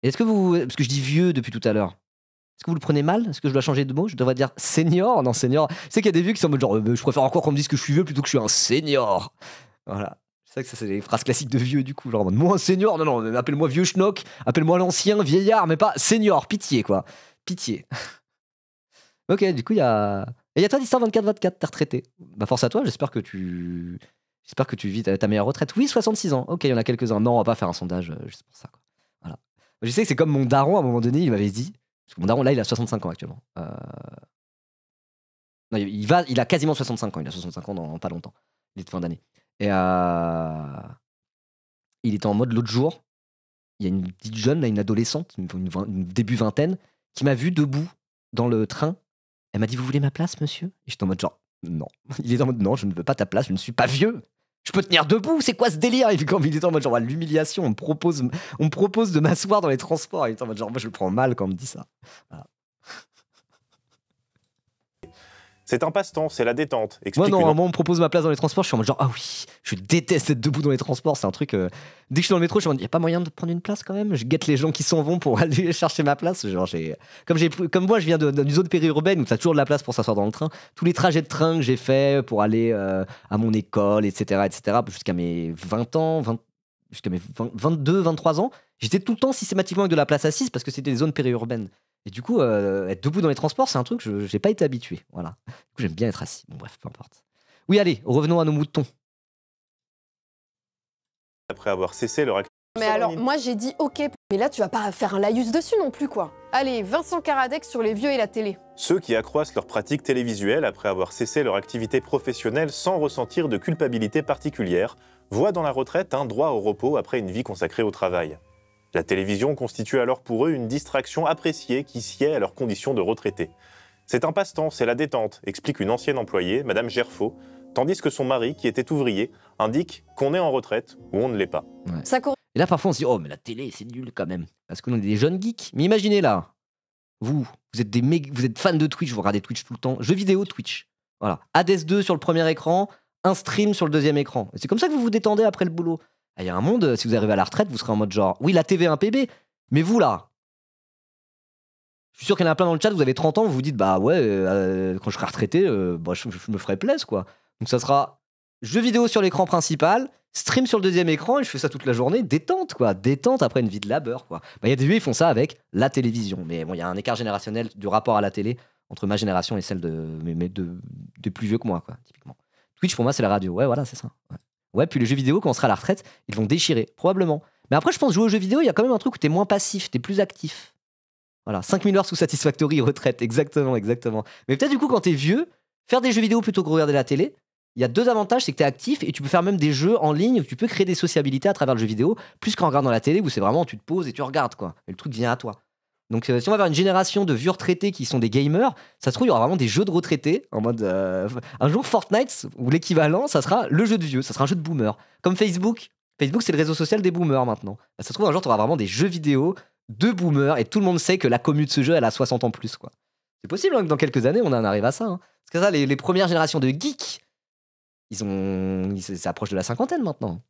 [SPEAKER 1] Est-ce que vous... Parce que je dis vieux depuis tout à l'heure. Est-ce que vous le prenez mal? Est-ce que je dois changer de mot? Je devrais dire senior? Non, senior. Tu sais qu'il y a des vieux qui sont en mode genre, je préfère encore qu'on me dise que je suis vieux plutôt que je suis un senior. Voilà. Je sais que ça, c'est des phrases classiques de vieux du coup. Genre, moi un senior? Non, appelle-moi vieux schnock, appelle-moi l'ancien, vieillard, mais pas senior. Pitié, quoi. Pitié. Ok, du coup, il y a... Et il y a toi, Distant 24-24, t'es retraité. Bah, force à toi, j'espère que tu vis ta meilleure retraite. Oui, 66 ans. Ok, il y en a quelques-uns. Non, on va pas faire un sondage juste pour ça, quoi. Voilà. Je sais que c'est comme mon daron, à un moment donné, il m'avait dit. Parce que mon daron, là, il a 65 ans actuellement. Non, il a quasiment 65 ans. Il a 65 ans dans pas longtemps. Il est de fin d'année. Et il était en mode l'autre jour. Il y a une petite jeune, là, une adolescente, une début vingtaine, qui m'a vu debout dans le train. Elle m'a dit, vous voulez ma place, monsieur? Et j'étais en mode genre, non. Il est en mode, non, je ne veux pas ta place, je ne suis pas vieux. Je peux tenir debout, c'est quoi ce délire? Et puis quand il était en mode genre, l'humiliation, on me propose de m'asseoir dans les transports. Il était en mode genre, moi je le prends mal quand on me dit ça. Voilà.
[SPEAKER 2] C'est un passe-temps, c'est la détente.
[SPEAKER 1] Moi, non, moi, on me propose ma place dans les transports, je suis en mode genre, ah oui, je déteste être debout dans les transports, c'est un truc. Dès que je suis dans le métro, je suis en mode, il n'y a pas moyen de prendre une place quand même? Je guette les gens qui s'en vont pour aller chercher ma place. Genre, comme moi, je viens d'une zone périurbaine où tu as toujours de la place pour s'asseoir dans le train. Tous les trajets de train que j'ai fait pour aller à mon école, etc., jusqu'à mes 20 ans, jusqu'à mes 22, 23 ans, j'étais tout le temps systématiquement avec de la place assise parce que c'était des zones périurbaines. Et du coup, être debout dans les transports, c'est un truc que je n'ai pas été habitué. Voilà. Du coup, j'aime bien être assis. Bon, bref, peu importe. Oui, allez, revenons à nos moutons.
[SPEAKER 2] Après avoir cessé leur activité.
[SPEAKER 3] Mais alors, moi j'ai dit ok, mais là tu vas pas faire un laïus dessus non plus, quoi. Allez, Vincent Karadec sur les vieux et la télé.
[SPEAKER 2] Ceux qui accroissent leur pratique télévisuelle après avoir cessé leur activité professionnelle sans ressentir de culpabilité particulière voient dans la retraite un droit au repos après une vie consacrée au travail. La télévision constitue alors pour eux une distraction appréciée qui sied à leurs conditions de retraité. C'est un passe-temps, c'est la détente, explique une ancienne employée, Madame Gerfaux, tandis que son mari, qui était ouvrier, indique qu'on est en retraite ou on ne l'est pas.
[SPEAKER 1] Ouais. Et là, parfois, on se dit, oh, mais la télé, c'est nul quand même. Parce que nous, on est des jeunes geeks. Mais imaginez là, vous êtes fans de Twitch, vous regardez Twitch tout le temps. Jeux vidéo, Twitch. Voilà. Hades 2 sur le premier écran, un stream sur le deuxième écran. C'est comme ça que vous vous détendez après le boulot. Il y a un monde, si vous arrivez à la retraite, vous serez en mode genre, oui, la TV 1 PB, mais vous là, je suis sûr qu'il y en a plein dans le chat, vous avez 30 ans, vous vous dites, bah ouais, quand je serai retraité, bah, je me ferai plaisir, quoi. Donc ça sera jeu vidéo sur l'écran principal, stream sur le deuxième écran, et je fais ça toute la journée, détente, quoi. Détente après une vie de labeur, quoi. Bah, y a des vieux, ils font ça avec la télévision. Mais bon, il y a un écart générationnel du rapport à la télé entre ma génération et celle des plus vieux que moi, quoi, typiquement. Twitch, pour moi, c'est la radio. Ouais, voilà, c'est ça. Ouais, puis les jeux vidéo, quand on sera à la retraite, ils vont déchirer, probablement. Mais après, je pense jouer aux jeux vidéo, il y a quand même un truc où t'es moins passif, t'es plus actif. Voilà, 5000 heures sous Satisfactory, retraite, exactement. Mais peut-être du coup, quand t'es vieux, faire des jeux vidéo plutôt que regarder la télé, il y a deux avantages, c'est que t'es actif et tu peux faire même des jeux en ligne où tu peux créer des sociabilités à travers le jeu vidéo, plus qu'en regardant la télé où c'est vraiment tu te poses et tu regardes, quoi. Et le truc vient à toi. Donc si on va vers une génération de vieux retraités qui sont des gamers, ça se trouve il y aura vraiment des jeux de retraités en mode un jour Fortnite ou l'équivalent, ça sera le jeu de vieux, ça sera un jeu de boomer. Comme Facebook. Facebook c'est le réseau social des boomers maintenant. Ça se trouve un jour tu auras vraiment des jeux vidéo de boomers et tout le monde sait que la commu de ce jeu elle a 60 ans plus, quoi. C'est possible hein, que dans quelques années on en arrive à ça. Hein. Parce que ça les premières générations de geeks, ils s'approchent de la cinquantaine maintenant.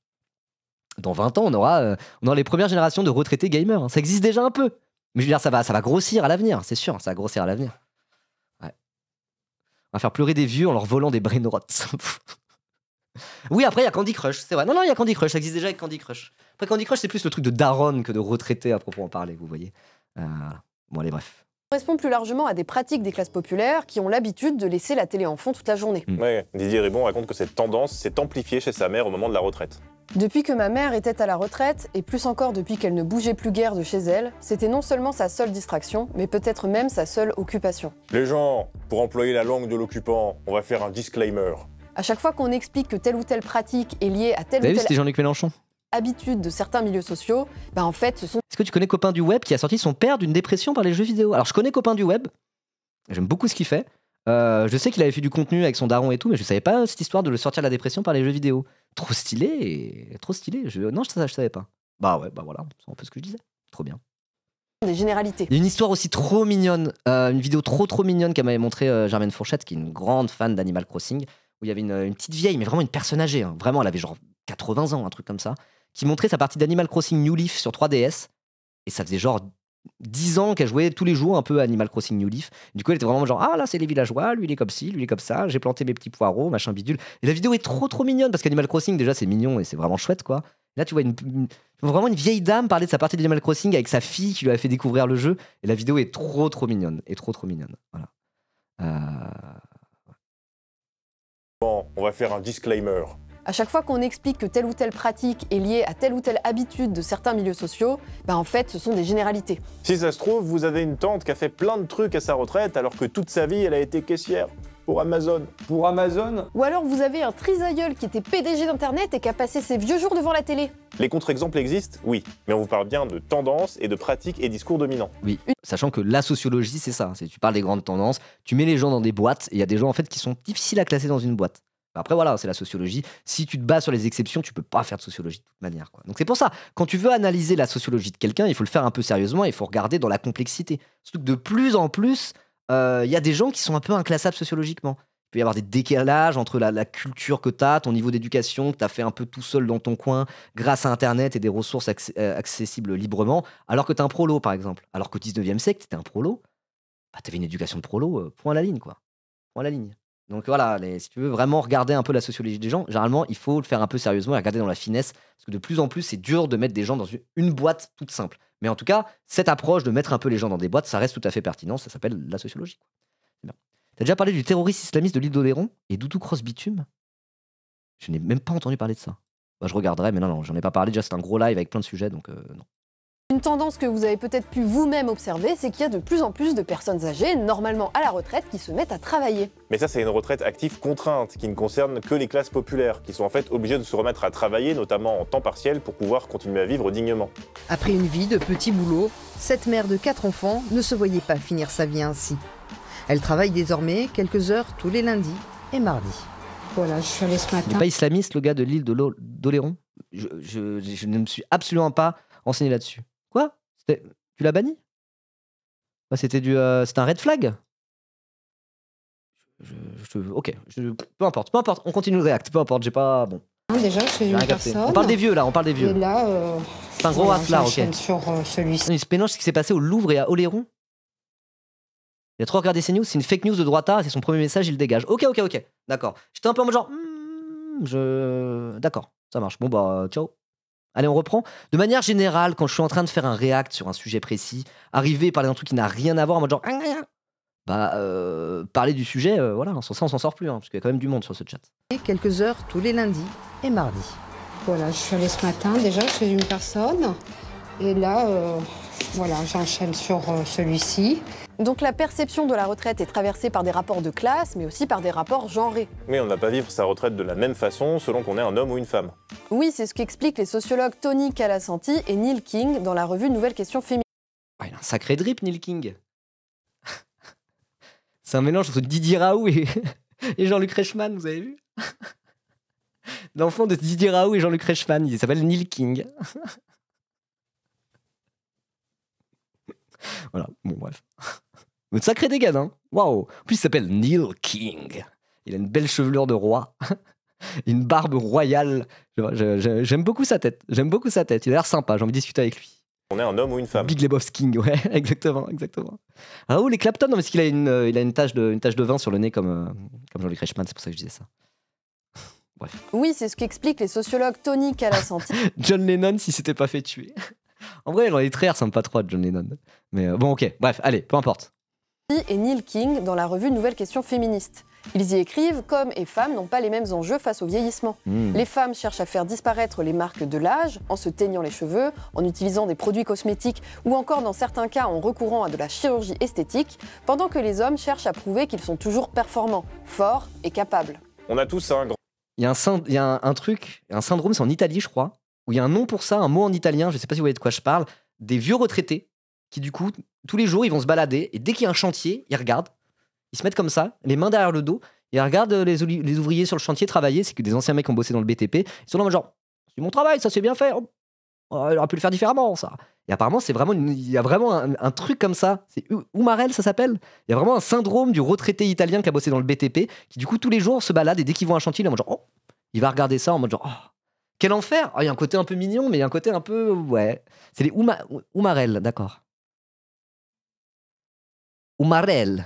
[SPEAKER 1] Dans 20 ans on aura les premières générations de retraités gamers. Hein. Ça existe déjà un peu. Mais je veux dire, ça va grossir à l'avenir, c'est sûr, ça va grossir à l'avenir. Ouais. On va faire pleurer des vieux en leur volant des brain rots. Oui, après, il y a Candy Crush, c'est vrai. Non, il y a Candy Crush, ça existe déjà avec Candy Crush. Après, Candy Crush, c'est plus le truc de daronne que de retraité à proprement parler, vous voyez. Bon, allez, bref.
[SPEAKER 3] Correspond plus largement à des pratiques des classes populaires qui ont l'habitude de laisser la télé en fond toute la journée.
[SPEAKER 2] Ouais, Didier Ribon raconte que cette tendance s'est amplifiée chez sa mère au moment de la retraite.
[SPEAKER 3] Depuis que ma mère était à la retraite, et plus encore depuis qu'elle ne bougeait plus guère de chez elle, c'était non seulement sa seule distraction, mais peut-être même sa seule occupation.
[SPEAKER 2] Les gens, pour employer la langue de l'occupant, on va faire un disclaimer.
[SPEAKER 3] À chaque fois qu'on explique que telle ou telle pratique est liée à telle
[SPEAKER 1] Vous avez
[SPEAKER 3] ou
[SPEAKER 1] vu, c'était
[SPEAKER 3] telle
[SPEAKER 1] Jean-Luc Mélenchon.
[SPEAKER 3] habitude de certains milieux sociaux, bah en fait, ce sont...
[SPEAKER 1] Est-ce que tu connais Copain du Web qui a sorti son père d'une dépression par les jeux vidéo? Alors, je connais Copain du Web, j'aime beaucoup ce qu'il fait. Je sais qu'il avait fait du contenu avec son daron et tout, mais je savais pas cette histoire de le sortir de la dépression par les jeux vidéo. Trop stylé, trop stylé. Non, je savais pas. Bah ouais, bah voilà, c'est un peu ce que je disais. Trop bien.
[SPEAKER 3] des généralités.
[SPEAKER 1] Il y a une histoire aussi trop mignonne, une vidéo trop mignonne qu'elle m'avait montré Germaine Fourchette, qui est une grande fan d'Animal Crossing, où il y avait une petite vieille, mais vraiment une personne âgée, hein. Vraiment, elle avait genre 80 ans, un truc comme ça, qui montrait sa partie d'Animal Crossing New Leaf sur 3DS, et ça faisait genre 10 ans qu'elle jouait tous les jours un peu à Animal Crossing New Leaf. Du coup, elle était vraiment genre, ah là, c'est les villageois, lui il est comme ci, lui il est comme ça, j'ai planté mes petits poireaux, machin bidule. Et la vidéo est trop mignonne, parce qu'Animal Crossing, déjà, c'est mignon et c'est vraiment chouette, quoi. Là, tu vois vraiment une vieille dame parler de sa partie d'Animal Crossing avec sa fille qui lui a fait découvrir le jeu. Et la vidéo est trop mignonne. Et trop mignonne. Voilà.
[SPEAKER 2] Bon, on va faire un disclaimer.
[SPEAKER 3] À chaque fois qu'on explique que telle ou telle pratique est liée à telle ou telle habitude de certains milieux sociaux, bah en fait, ce sont des généralités.
[SPEAKER 2] Si ça se trouve, vous avez une tante qui a fait plein de trucs à sa retraite alors que toute sa vie, elle a été caissière. Pour Amazon.
[SPEAKER 18] Pour Amazon?
[SPEAKER 3] Ou alors vous avez un trisaïeul qui était PDG d'Internet et qui a passé ses vieux jours devant la télé.
[SPEAKER 2] Les contre-exemples existent, oui, mais on vous parle bien de tendances et de pratiques et discours dominants.
[SPEAKER 1] Oui, sachant que la sociologie, c'est ça. Tu parles des grandes tendances, tu mets les gens dans des boîtes, et il y a des gens en fait qui sont difficiles à classer dans une boîte. Après voilà, c'est la sociologie. Si tu te bases sur les exceptions, tu peux pas faire de sociologie de toute manière, quoi. Donc c'est pour ça, quand tu veux analyser la sociologie de quelqu'un, il faut le faire un peu sérieusement, il faut regarder dans la complexité. Surtout que de plus en plus, y a des gens qui sont un peu inclassables sociologiquement. Il peut y avoir des décalages entre la culture que tu as, ton niveau d'éducation, que tu as fait un peu tout seul dans ton coin, grâce à Internet et des ressources accessibles librement, alors que tu es un prolo, par exemple. Alors qu'au 19e siècle, tu étais un prolo, bah, tu avais une éducation de prolo, point à la ligne, quoi. Point à la ligne. Donc voilà, si tu veux vraiment regarder un peu la sociologie des gens, généralement, il faut le faire un peu sérieusement et regarder dans la finesse, parce que de plus en plus, c'est dur de mettre des gens dans une boîte toute simple. Mais en tout cas, cette approche de mettre un peu les gens dans des boîtes, ça reste tout à fait pertinent, ça s'appelle la sociologie, quoi. C'est bien. T'as déjà parlé du terroriste islamiste de l'île d'Oléron et Doudou Cross Bitume? Je n'ai même pas entendu parler de ça. Bah, je regarderai, mais non, j'en ai pas parlé. Déjà, c'est un gros live avec plein de sujets, donc non.
[SPEAKER 3] Une tendance que vous avez peut-être pu vous-même observer, c'est qu'il y a de plus en plus de personnes âgées, normalement à la retraite, qui se mettent à travailler.
[SPEAKER 2] Mais ça, c'est une retraite active contrainte qui ne concerne que les classes populaires, qui sont en fait obligées de se remettre à travailler, notamment en temps partiel, pour pouvoir continuer à vivre dignement.
[SPEAKER 19] Après une vie de petits boulots, cette mère de 4 enfants ne se voyait pas finir sa vie ainsi. Elle travaille désormais quelques heures tous les lundis et mardis.
[SPEAKER 10] Voilà, je suis allée ce matin.
[SPEAKER 1] Il n'est pas islamiste, le gars de l'île d'Oléron? Je ne me suis absolument pas renseigné là-dessus. Quoi? Tu l'as banni? C'était un red flag? Ok, peu importe, on continue le React, peu importe, j'ai pas... Bon.
[SPEAKER 10] Déjà, chez une personne.
[SPEAKER 1] On parle des vieux, là, on parle des vieux.
[SPEAKER 10] Et là,
[SPEAKER 1] c'est un gros hasard, ok.
[SPEAKER 10] Sur celui-ci.
[SPEAKER 1] Il se mélange ce qui s'est passé au Louvre et à Oléron. Il a trop regardé ces news, c'est une fake news de droitard, c'est son premier message, il le dégage. Ok, d'accord. J'étais un peu en mode genre... D'accord, ça marche. Bon bah, ciao. Allez, on reprend. De manière générale, quand je suis en train de faire un React sur un sujet précis, arriver et parler d'un truc qui n'a rien à voir, en mode genre... parler du sujet, voilà, sans ça on s'en sort plus, parce qu'il y a quand même du monde sur ce chat.
[SPEAKER 19] Et quelques heures tous les lundis et mardis.
[SPEAKER 10] Voilà, je suis allée ce matin déjà chez une personne. Et là, voilà, j'enchaîne sur celui-ci.
[SPEAKER 3] Donc la perception de la retraite est traversée par des rapports de classe, mais aussi par des rapports genrés.
[SPEAKER 2] Mais on ne va pas vivre sa retraite de la même façon selon qu'on est un homme ou une femme.
[SPEAKER 3] Oui, c'est ce qu'expliquent les sociologues Tony Calasanti et Neil King dans la revue Nouvelles Questions Féminines.
[SPEAKER 1] Il a un sacré drip, Neil King. C'est un mélange entre Didier Raoult et Jean-Luc Reichmann, vous avez vu? L'enfant de Didier Raoult et Jean-Luc Reichmann, il s'appelle Neil King. Voilà, bon bref. Mais sacré dégâts, hein. Waouh. En plus, il s'appelle Neil King. Il a une belle chevelure de roi. Une barbe royale. J'aime beaucoup sa tête. Il a l'air sympa, j'ai envie de discuter avec lui.
[SPEAKER 2] On est un homme ou une femme.
[SPEAKER 1] Big Lebowski, ouais, exactement. Raoult et Clapton, non, parce qu'il a une tache de vin sur le nez comme Jean-Luc Reichmann, c'est pour ça que je disais ça. Bref.
[SPEAKER 3] Oui, c'est ce qu'expliquent les sociologues Tony Calasanti.
[SPEAKER 1] John Lennon s'il s'était pas fait tuer. En vrai, les traits ressemblent pas trop à John Lennon. Mais bon, ok, bref, allez, peu importe.
[SPEAKER 3] Et Neil King dans la revue Nouvelles Questions Féministes. Ils y écrivent qu'hommes et femmes n'ont pas les mêmes enjeux face au vieillissement. Les femmes cherchent à faire disparaître les marques de l'âge en se teignant les cheveux, en utilisant des produits cosmétiques ou encore dans certains cas en recourant à de la chirurgie esthétique, pendant que les hommes cherchent à prouver qu'ils sont toujours performants, forts et capables.
[SPEAKER 2] On a tous un grand...
[SPEAKER 1] Il y a un truc, un syndrome, c'est en Italie je crois, où il y a un nom pour ça, un mot en italien, je sais pas si vous voyez de quoi je parle, des vieux retraités qui du coup, tous les jours ils vont se balader et dès qu'il y a un chantier, ils regardent. Ils se mettent comme ça, les mains derrière le dos, ils regardent les ouvriers sur le chantier travailler, c'est que des anciens mecs qui ont bossé dans le BTP, ils sont là genre, c'est mon travail, ça c'est bien fait, il aurait pu le faire différemment ça. Et apparemment, il y a vraiment un truc comme ça, c'est Umarell ça s'appelle, il y a vraiment un syndrome du retraité italien qui a bossé dans le BTP, qui du coup tous les jours se balade et dès qu'ils vont à un chantier, il est en mode genre, il va regarder ça en mode genre, oh, quel enfer, il y a un côté un peu mignon, mais il y a un côté un peu, ouais, c'est les Umarell, d'accord. Umarelle,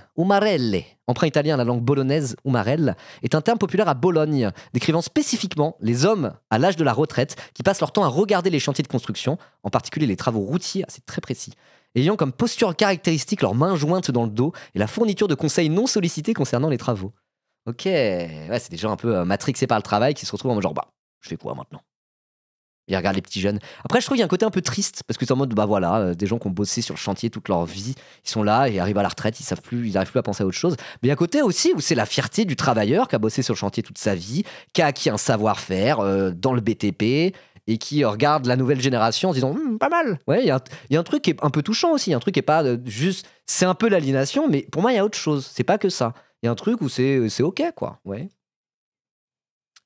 [SPEAKER 1] emprunt italien à la langue bolognaise, umarelle, est un terme populaire à Bologne, décrivant spécifiquement les hommes à l'âge de la retraite qui passent leur temps à regarder les chantiers de construction, en particulier les travaux routiers, c'est très précis, ayant comme posture caractéristique leurs mains jointes dans le dos et la fourniture de conseils non sollicités concernant les travaux. Ok, ouais, c'est des gens un peu matrixés par le travail qui se retrouvent en mode genre, bah, je fais quoi maintenant? Ils regardent les petits jeunes. Après, je trouve qu'il y a un côté un peu triste parce que c'est en mode, bah voilà, des gens qui ont bossé sur le chantier toute leur vie, ils sont là et arrivent à la retraite, ils n'arrivent plus à penser à autre chose. Mais il y a un côté aussi où c'est la fierté du travailleur qui a bossé sur le chantier toute sa vie, qui a acquis un savoir-faire dans le BTP et qui regarde la nouvelle génération en se disant, pas mal. Ouais, il y a un truc qui est un peu touchant aussi, un truc qui est pas juste, c'est un peu l'aliénation, mais pour moi, il y a autre chose. C'est pas que ça. Il y a un truc où c'est ok, quoi. Ouais.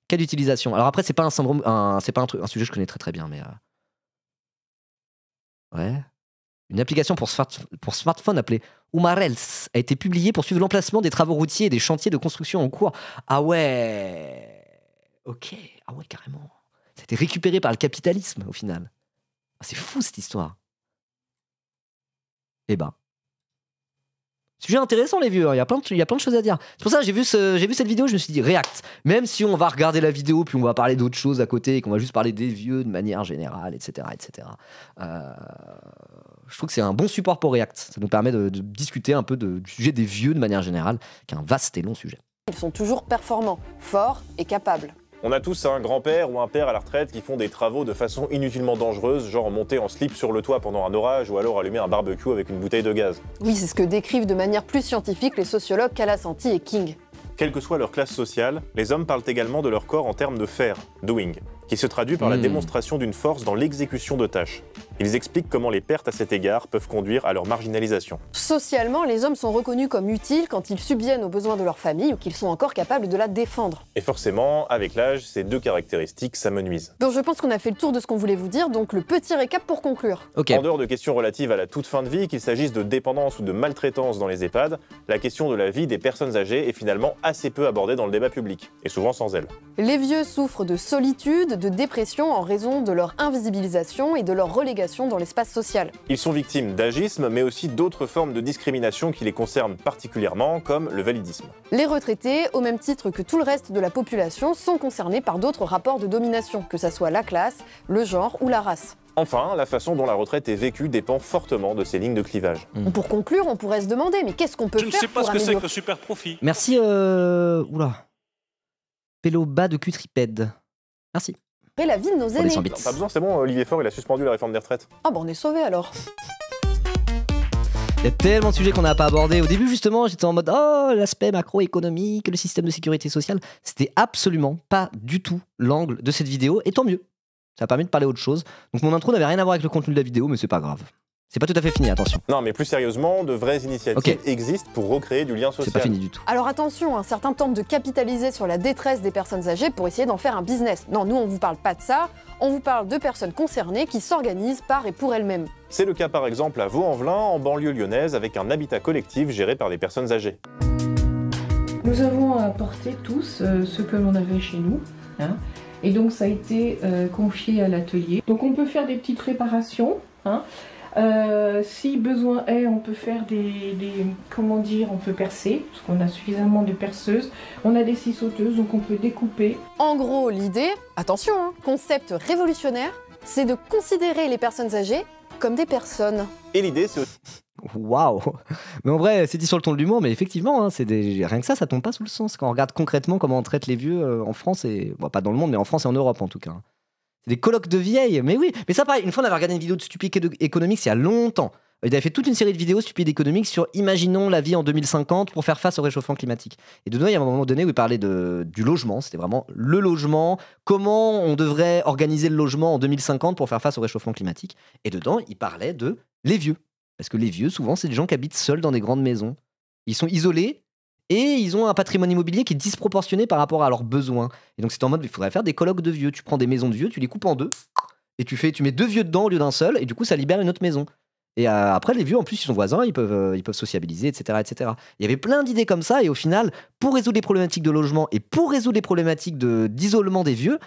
[SPEAKER 1] Cas d'utilisation. Alors après, c'est pas un syndrome, c'est pas un sujet que je connais très très bien, mais ouais. Une application pour smartphone appelée Umarels a été publiée pour suivre l'emplacement des travaux routiers et des chantiers de construction en cours. Ah ouais. Ok. Ah ouais, carrément. Ça a été récupéré par le capitalisme au final. Ah, c'est fou cette histoire. Eh ben. Sujet intéressant les vieux, il y a plein de choses à dire. C'est pour ça que j'ai vu cette vidéo, je me suis dit React. Même si on va regarder la vidéo puis on va parler d'autres choses à côté et qu'on va juste parler des vieux de manière générale, etc. Je trouve que c'est un bon support pour React. Ça nous permet de discuter un peu du sujet des vieux de manière générale, qui est un vaste et long sujet.
[SPEAKER 3] Ils sont toujours performants, forts et capables.
[SPEAKER 2] On a tous un grand-père ou un père à la retraite qui font des travaux de façon inutilement dangereuse, genre monter en slip sur le toit pendant un orage ou alors allumer un barbecue avec une bouteille de gaz.
[SPEAKER 3] Oui, c'est ce que décrivent de manière plus scientifique les sociologues Calasanti et King.
[SPEAKER 2] Quelle que soit leur classe sociale, les hommes parlent également de leur corps en termes de faire, doing. qui se traduit par la démonstration d'une force dans l'exécution de tâches. Ils expliquent comment les pertes à cet égard peuvent conduire à leur marginalisation.
[SPEAKER 3] Socialement, les hommes sont reconnus comme utiles quand ils subviennent aux besoins de leur famille ou qu'ils sont encore capables de la défendre.
[SPEAKER 2] Et forcément, avec l'âge, ces deux caractéristiques s'amenuisent.
[SPEAKER 3] Bon, je pense qu'on a fait le tour de ce qu'on voulait vous dire, donc le petit récap pour conclure.
[SPEAKER 2] En dehors de questions relatives à la toute fin de vie, qu'il s'agisse de dépendance ou de maltraitance dans les EHPAD, la question de la vie des personnes âgées est finalement assez peu abordée dans le débat public, et souvent sans elle.
[SPEAKER 3] Les vieux souffrent de solitude, de dépression en raison de leur invisibilisation et de leur relégation dans l'espace social.
[SPEAKER 2] Ils sont victimes d'agisme, mais aussi d'autres formes de discrimination qui les concernent particulièrement, comme le validisme.
[SPEAKER 3] Les retraités, au même titre que tout le reste de la population, sont concernés par d'autres rapports de domination, que ça soit la classe, le genre ou la race.
[SPEAKER 2] Enfin, la façon dont la retraite est vécue dépend fortement de ces lignes de clivage.
[SPEAKER 3] Pour conclure, on pourrait se demander, mais qu'est-ce qu'on peut faire pour améliorer...
[SPEAKER 18] Je ne sais pas ce que c'est que super profit.
[SPEAKER 1] Merci, oula. Péloba de Cutripède. Merci.
[SPEAKER 3] la vie de nos aînés.
[SPEAKER 2] Pas besoin, c'est bon, Olivier Faure, il a suspendu la réforme des retraites.
[SPEAKER 3] Ah bon, on est sauvés alors.
[SPEAKER 1] Il y a tellement de sujets qu'on n'a pas abordés. Au début, justement, j'étais en mode oh, l'aspect macroéconomique, le système de sécurité sociale. C'était absolument pas du tout l'angle de cette vidéo, et tant mieux. Ça a permis de parler autre chose. Donc mon intro n'avait rien à voir avec le contenu de la vidéo, mais c'est pas grave. C'est pas tout à fait fini, attention.
[SPEAKER 2] Non, mais plus sérieusement, de vraies initiatives existent pour recréer du lien social.
[SPEAKER 1] C'est pas fini du tout.
[SPEAKER 3] Alors attention, certains tentent de capitaliser sur la détresse des personnes âgées pour essayer d'en faire un business. Non, nous on vous parle pas de ça, on vous parle de personnes concernées qui s'organisent par et pour elles-mêmes.
[SPEAKER 2] C'est le cas par exemple à Vaux-en-Velin, en banlieue lyonnaise, avec un habitat collectif géré par des personnes âgées.
[SPEAKER 20] Nous avons apporté tous ce que l'on avait chez nous, hein, et donc ça a été confié à l'atelier. Donc on peut faire des petites réparations, hein. Si besoin est, on peut faire comment dire, on peut percer, parce qu'on a suffisamment de perceuses. On a des scies sauteuses, donc on peut découper.
[SPEAKER 3] En gros, l'idée, attention, concept révolutionnaire, c'est de considérer les personnes âgées comme des personnes.
[SPEAKER 2] Et l'idée, c'est...
[SPEAKER 1] Waouh! Mais en vrai, c'est dit sur le ton de l'humour, mais effectivement, hein, rien que ça tombe pas sous le sens. Quand on regarde concrètement comment on traite les vieux en France, et bon, pas dans le monde, mais en France et en Europe en tout cas. Des colloques de vieilles, mais oui. Mais ça, pareil, une fois, on avait regardé une vidéo de Stupid Economics il y a longtemps. Il avait fait toute une série de vidéos Stupid Economics sur imaginons la vie en 2050 pour faire face au réchauffement climatique. Et dedans, il y a un moment donné où il parlait du logement. C'était vraiment le logement, comment on devrait organiser le logement en 2050 pour faire face au réchauffement climatique. Et dedans, il parlait de les vieux. Parce que les vieux, souvent, c'est des gens qui habitent seuls dans des grandes maisons. Ils sont isolés. Et ils ont un patrimoine immobilier qui est disproportionné par rapport à leurs besoins. Et donc c'est en mode, il faudrait faire des colloques de vieux. Tu prends des maisons de vieux, tu les coupes en deux, et tu mets deux vieux dedans au lieu d'un seul, et du coup ça libère une autre maison. Et après les vieux, en plus, ils sont voisins, ils peuvent sociabiliser, etc., etc. Il y avait plein d'idées comme ça, et au final, pour résoudre les problématiques de logement et pour résoudre les problématiques d'isolement des vieux,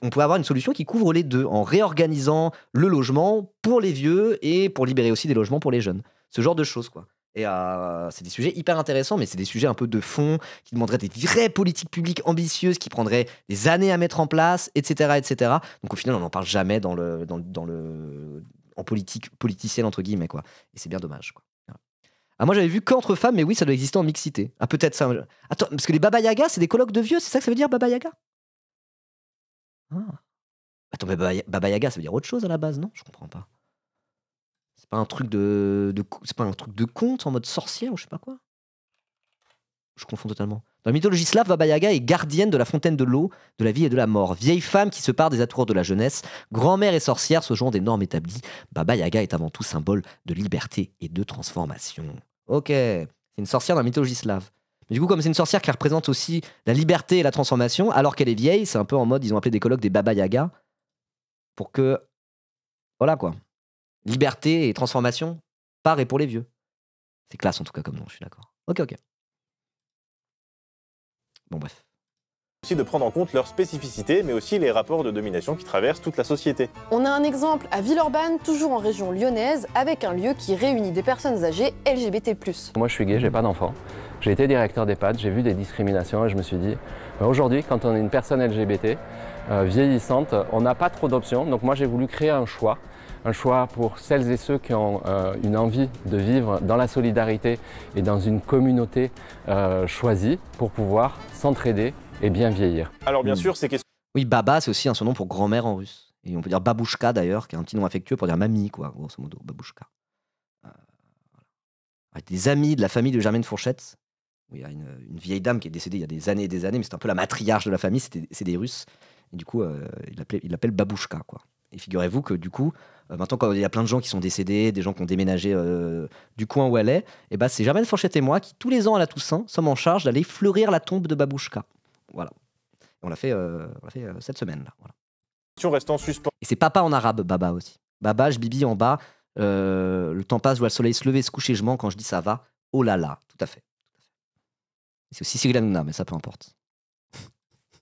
[SPEAKER 1] on pouvait avoir une solution qui couvre les deux, en réorganisant le logement pour les vieux et pour libérer aussi des logements pour les jeunes. Ce genre de choses, quoi. Et c'est des sujets hyper intéressants, mais c'est des sujets un peu de fond, qui demanderaient des vraies politiques publiques ambitieuses, qui prendraient des années à mettre en place, etc., etc. Donc au final, on n'en parle jamais en politique politicienne, entre guillemets, quoi. Et c'est bien dommage, quoi. Ah, moi, j'avais vu qu'entre femmes, mais oui, ça doit exister en mixité. Ah, peut-être ça. Attends, parce que les Baba Yaga, c'est des colloques de vieux, c'est ça que ça veut dire, Baba Yaga? Attends, mais Baba Yaga, ça veut dire autre chose à la base, non? Je comprends pas. C'est pas un truc c'est pas un truc de conte en mode sorcière ou je sais pas quoi. Je confonds totalement. Dans la mythologie slave, Baba Yaga est gardienne de la fontaine de l'eau, de la vie et de la mort. Vieille femme qui se part des atours de la jeunesse, grand-mère et sorcière se jouant des normes établies. Baba Yaga est avant tout symbole de liberté et de transformation. Ok, c'est une sorcière dans la mythologie slave. Mais du coup, comme c'est une sorcière qui représente aussi la liberté et la transformation, alors qu'elle est vieille, c'est un peu en mode, ils ont appelé des colloques des Baba Yaga pour que... Voilà quoi. Liberté et transformation par et pour les vieux. C'est classe en tout cas comme nom, je suis d'accord. Ok. Bon bref.
[SPEAKER 2] Aussi de prendre en compte leurs spécificités, mais aussi les rapports de domination qui traversent toute la société.
[SPEAKER 3] On a un exemple à Villeurbanne, toujours en région lyonnaise, avec un lieu qui réunit des personnes âgées LGBT+.
[SPEAKER 21] Moi je suis gay, j'ai pas d'enfant. J'ai été directeur d'EHPAD, j'ai vu des discriminations et je me suis dit, aujourd'hui quand on est une personne LGBT vieillissante, on n'a pas trop d'options. Donc moi j'ai voulu créer un choix pour celles et ceux qui ont une envie de vivre dans la solidarité et dans une communauté choisie pour pouvoir s'entraider et bien vieillir.
[SPEAKER 2] Alors bien sûr, c'est question...
[SPEAKER 1] Oui, Baba, c'est aussi un surnom pour grand-mère en russe. Et on peut dire Babouchka d'ailleurs, qui est un petit nom affectueux pour dire mamie, quoi, grosso modo, Babouchka. Avec des amis de la famille de Germaine Fourchette, où il y a une vieille dame qui est décédée il y a des années et des années, mais c'est un peu la matriarche de la famille, c'est des Russes. Et du coup, il l'appelle Babouchka, quoi. Et figurez-vous que du coup, maintenant, quand il y a plein de gens qui sont décédés, des gens qui ont déménagé du coin où elle est, et bah, c'est Germaine Fourchette et moi qui, tous les ans à la Toussaint, sommes en charge d'aller fleurir la tombe de Babouchka. Voilà. Et on l'a fait, cette semaine, là. Voilà.
[SPEAKER 2] Question reste en suspens.
[SPEAKER 1] Et c'est papa en arabe, Baba aussi. Babage, Bibi en bas. Le temps passe, je vois le soleil se lever, se coucher, je mens quand je dis ça va. Oh là là, tout à fait. C'est aussi Cyril Hanouna, mais ça peu importe.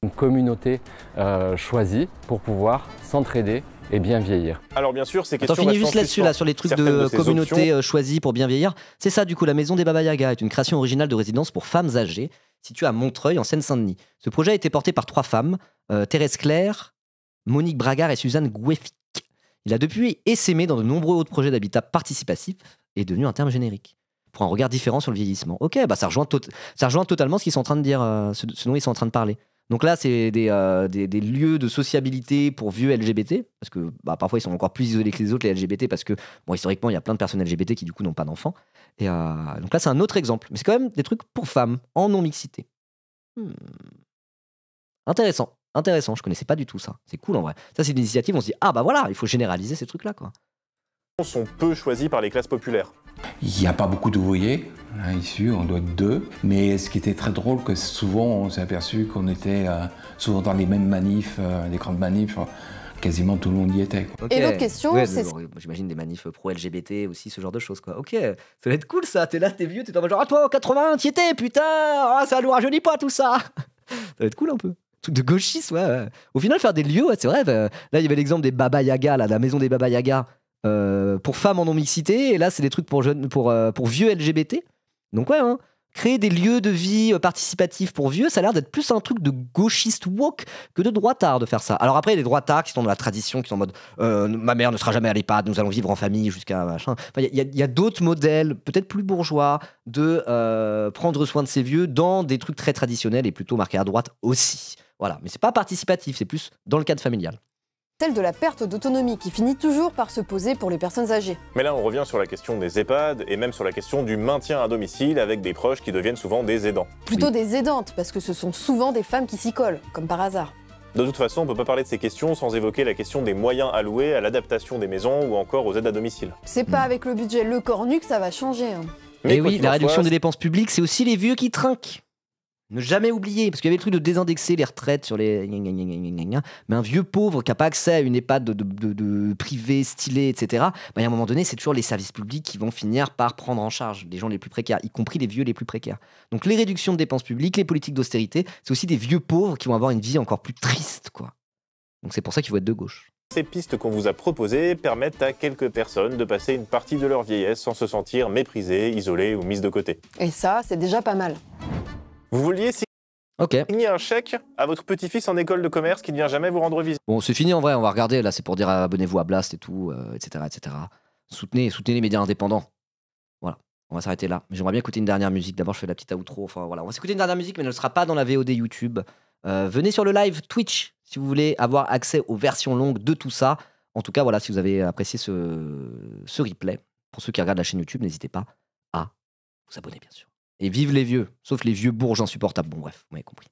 [SPEAKER 21] Une communauté choisie pour pouvoir s'entraider et bien vieillir.
[SPEAKER 2] Alors bien sûr, ces questions.
[SPEAKER 1] Attends, finis juste là-dessus, là, sur les trucs de communauté choisie pour bien vieillir. C'est ça, du coup, la maison des Baba Yaga est une création originale de résidence pour femmes âgées, située à Montreuil, en Seine-Saint-Denis. Ce projet a été porté par 3 femmes, Thérèse Claire, Monique Bragard et Suzanne Goueffic. Il a depuis essaimé dans de nombreux autres projets d'habitat participatif et est devenu un terme générique, pour un regard différent sur le vieillissement. Ok, bah ça rejoint totalement ce qu'ils sont en train de dire, ce dont ils sont en train de parler. Donc là, c'est des lieux de sociabilité pour vieux LGBT, parce que bah, parfois ils sont encore plus isolés que les autres, les LGBT, parce que bon, historiquement, il y a plein de personnes LGBT qui du coup n'ont pas d'enfants. Et donc là, c'est un autre exemple. Mais c'est quand même des trucs pour femmes, en non-mixité. Intéressant, je connaissais pas du tout ça. C'est cool en vrai. Ça, c'est une initiative, on se dit, ah bah voilà, il faut généraliser ces trucs-là, quoi.
[SPEAKER 2] Sont peu choisis par les classes populaires.
[SPEAKER 18] Il n'y a pas beaucoup d'ouvriers ici, on doit être 2. Mais ce qui était très drôle, que souvent on s'est aperçu qu'on était souvent dans les mêmes manifs, les grandes manifs, quasiment tout le monde y était.
[SPEAKER 3] Okay. Et l'autre question, c'est...
[SPEAKER 1] J'imagine des manifs pro-LGBT aussi, ce genre de choses, quoi. Ok, ça va être cool ça, t'es là, t'es vieux, t'es en mode genre, ah toi, 80, t'y étais, putain, ah, ça nous rajeunit pas tout ça. Ça va être cool un peu. Truc de gauchiste, ouais. Au final, faire des lieux, ouais, c'est vrai. Là, il y avait l'exemple des Baba Yaga, là, la maison des Baba Yaga, pour femmes en non-mixité. Et là, c'est des trucs pour vieux LGBT. Donc, ouais, hein. Créer des lieux de vie participatifs pour vieux, ça a l'air d'être plus un truc de gauchiste woke que de droitard de faire ça. Alors après, il y a des droitards qui sont dans la tradition, qui sont en mode ma mère ne sera jamais à l'EHPAD, nous allons vivre en famille jusqu'à machin. Enfin, il y a d'autres modèles, peut-être plus bourgeois, de prendre soin de ces vieux dans des trucs très traditionnels et plutôt marqués à droite aussi. Voilà, mais c'est pas participatif, c'est plus dans le cadre familial.
[SPEAKER 3] Celle de la perte d'autonomie qui finit toujours par se poser pour les personnes âgées.
[SPEAKER 2] Mais là, on revient sur la question des EHPAD et même sur la question du maintien à domicile avec des proches qui deviennent souvent des aidants.
[SPEAKER 3] Plutôt des aidantes, parce que ce sont souvent des femmes qui s'y collent, comme par hasard.
[SPEAKER 2] De toute façon, on ne peut pas parler de ces questions sans évoquer la question des moyens alloués à l'adaptation des maisons ou encore aux aides à domicile.
[SPEAKER 3] C'est pas avec le budget Le Cornu que ça va changer.
[SPEAKER 1] Mais oui, la réduction des dépenses publiques, c'est aussi les vieux qui trinquent. Ne jamais oublier, parce qu'il y avait le truc de désindexer les retraites sur les... Mais un vieux pauvre qui n'a pas accès à une EHPAD de privé, stylé, etc., bah, à un moment donné, c'est toujours les services publics qui vont finir par prendre en charge les gens les plus précaires, y compris les vieux les plus précaires. Donc les réductions de dépenses publiques, les politiques d'austérité, c'est aussi des vieux pauvres qui vont avoir une vie encore plus triste, quoi. Donc c'est pour ça qu'il faut être de gauche.
[SPEAKER 2] Ces pistes qu'on vous a proposées permettent à quelques personnes de passer une partie de leur vieillesse sans se sentir méprisées, isolées ou mises de côté.
[SPEAKER 3] Et ça, c'est déjà pas mal.
[SPEAKER 2] Vous vouliez signer un chèque à votre petit-fils en école de commerce qui ne vient jamais vous rendre visite.
[SPEAKER 1] Bon, c'est fini en vrai, on va regarder, là c'est pour dire abonnez-vous à Blast et tout, etc., etc. Soutenez les médias indépendants. Voilà, on va s'arrêter là. Mais j'aimerais bien écouter une dernière musique. D'abord je fais la petite outro, enfin voilà. On va s'écouter une dernière musique mais elle ne sera pas dans la VOD YouTube. Venez sur le live Twitch si vous voulez avoir accès aux versions longues de tout ça. En tout cas, voilà, si vous avez apprécié ce replay, pour ceux qui regardent la chaîne YouTube, n'hésitez pas à vous abonner bien sûr. Et vive les vieux, sauf les vieux bourges insupportables. Bon bref, vous m'avez compris.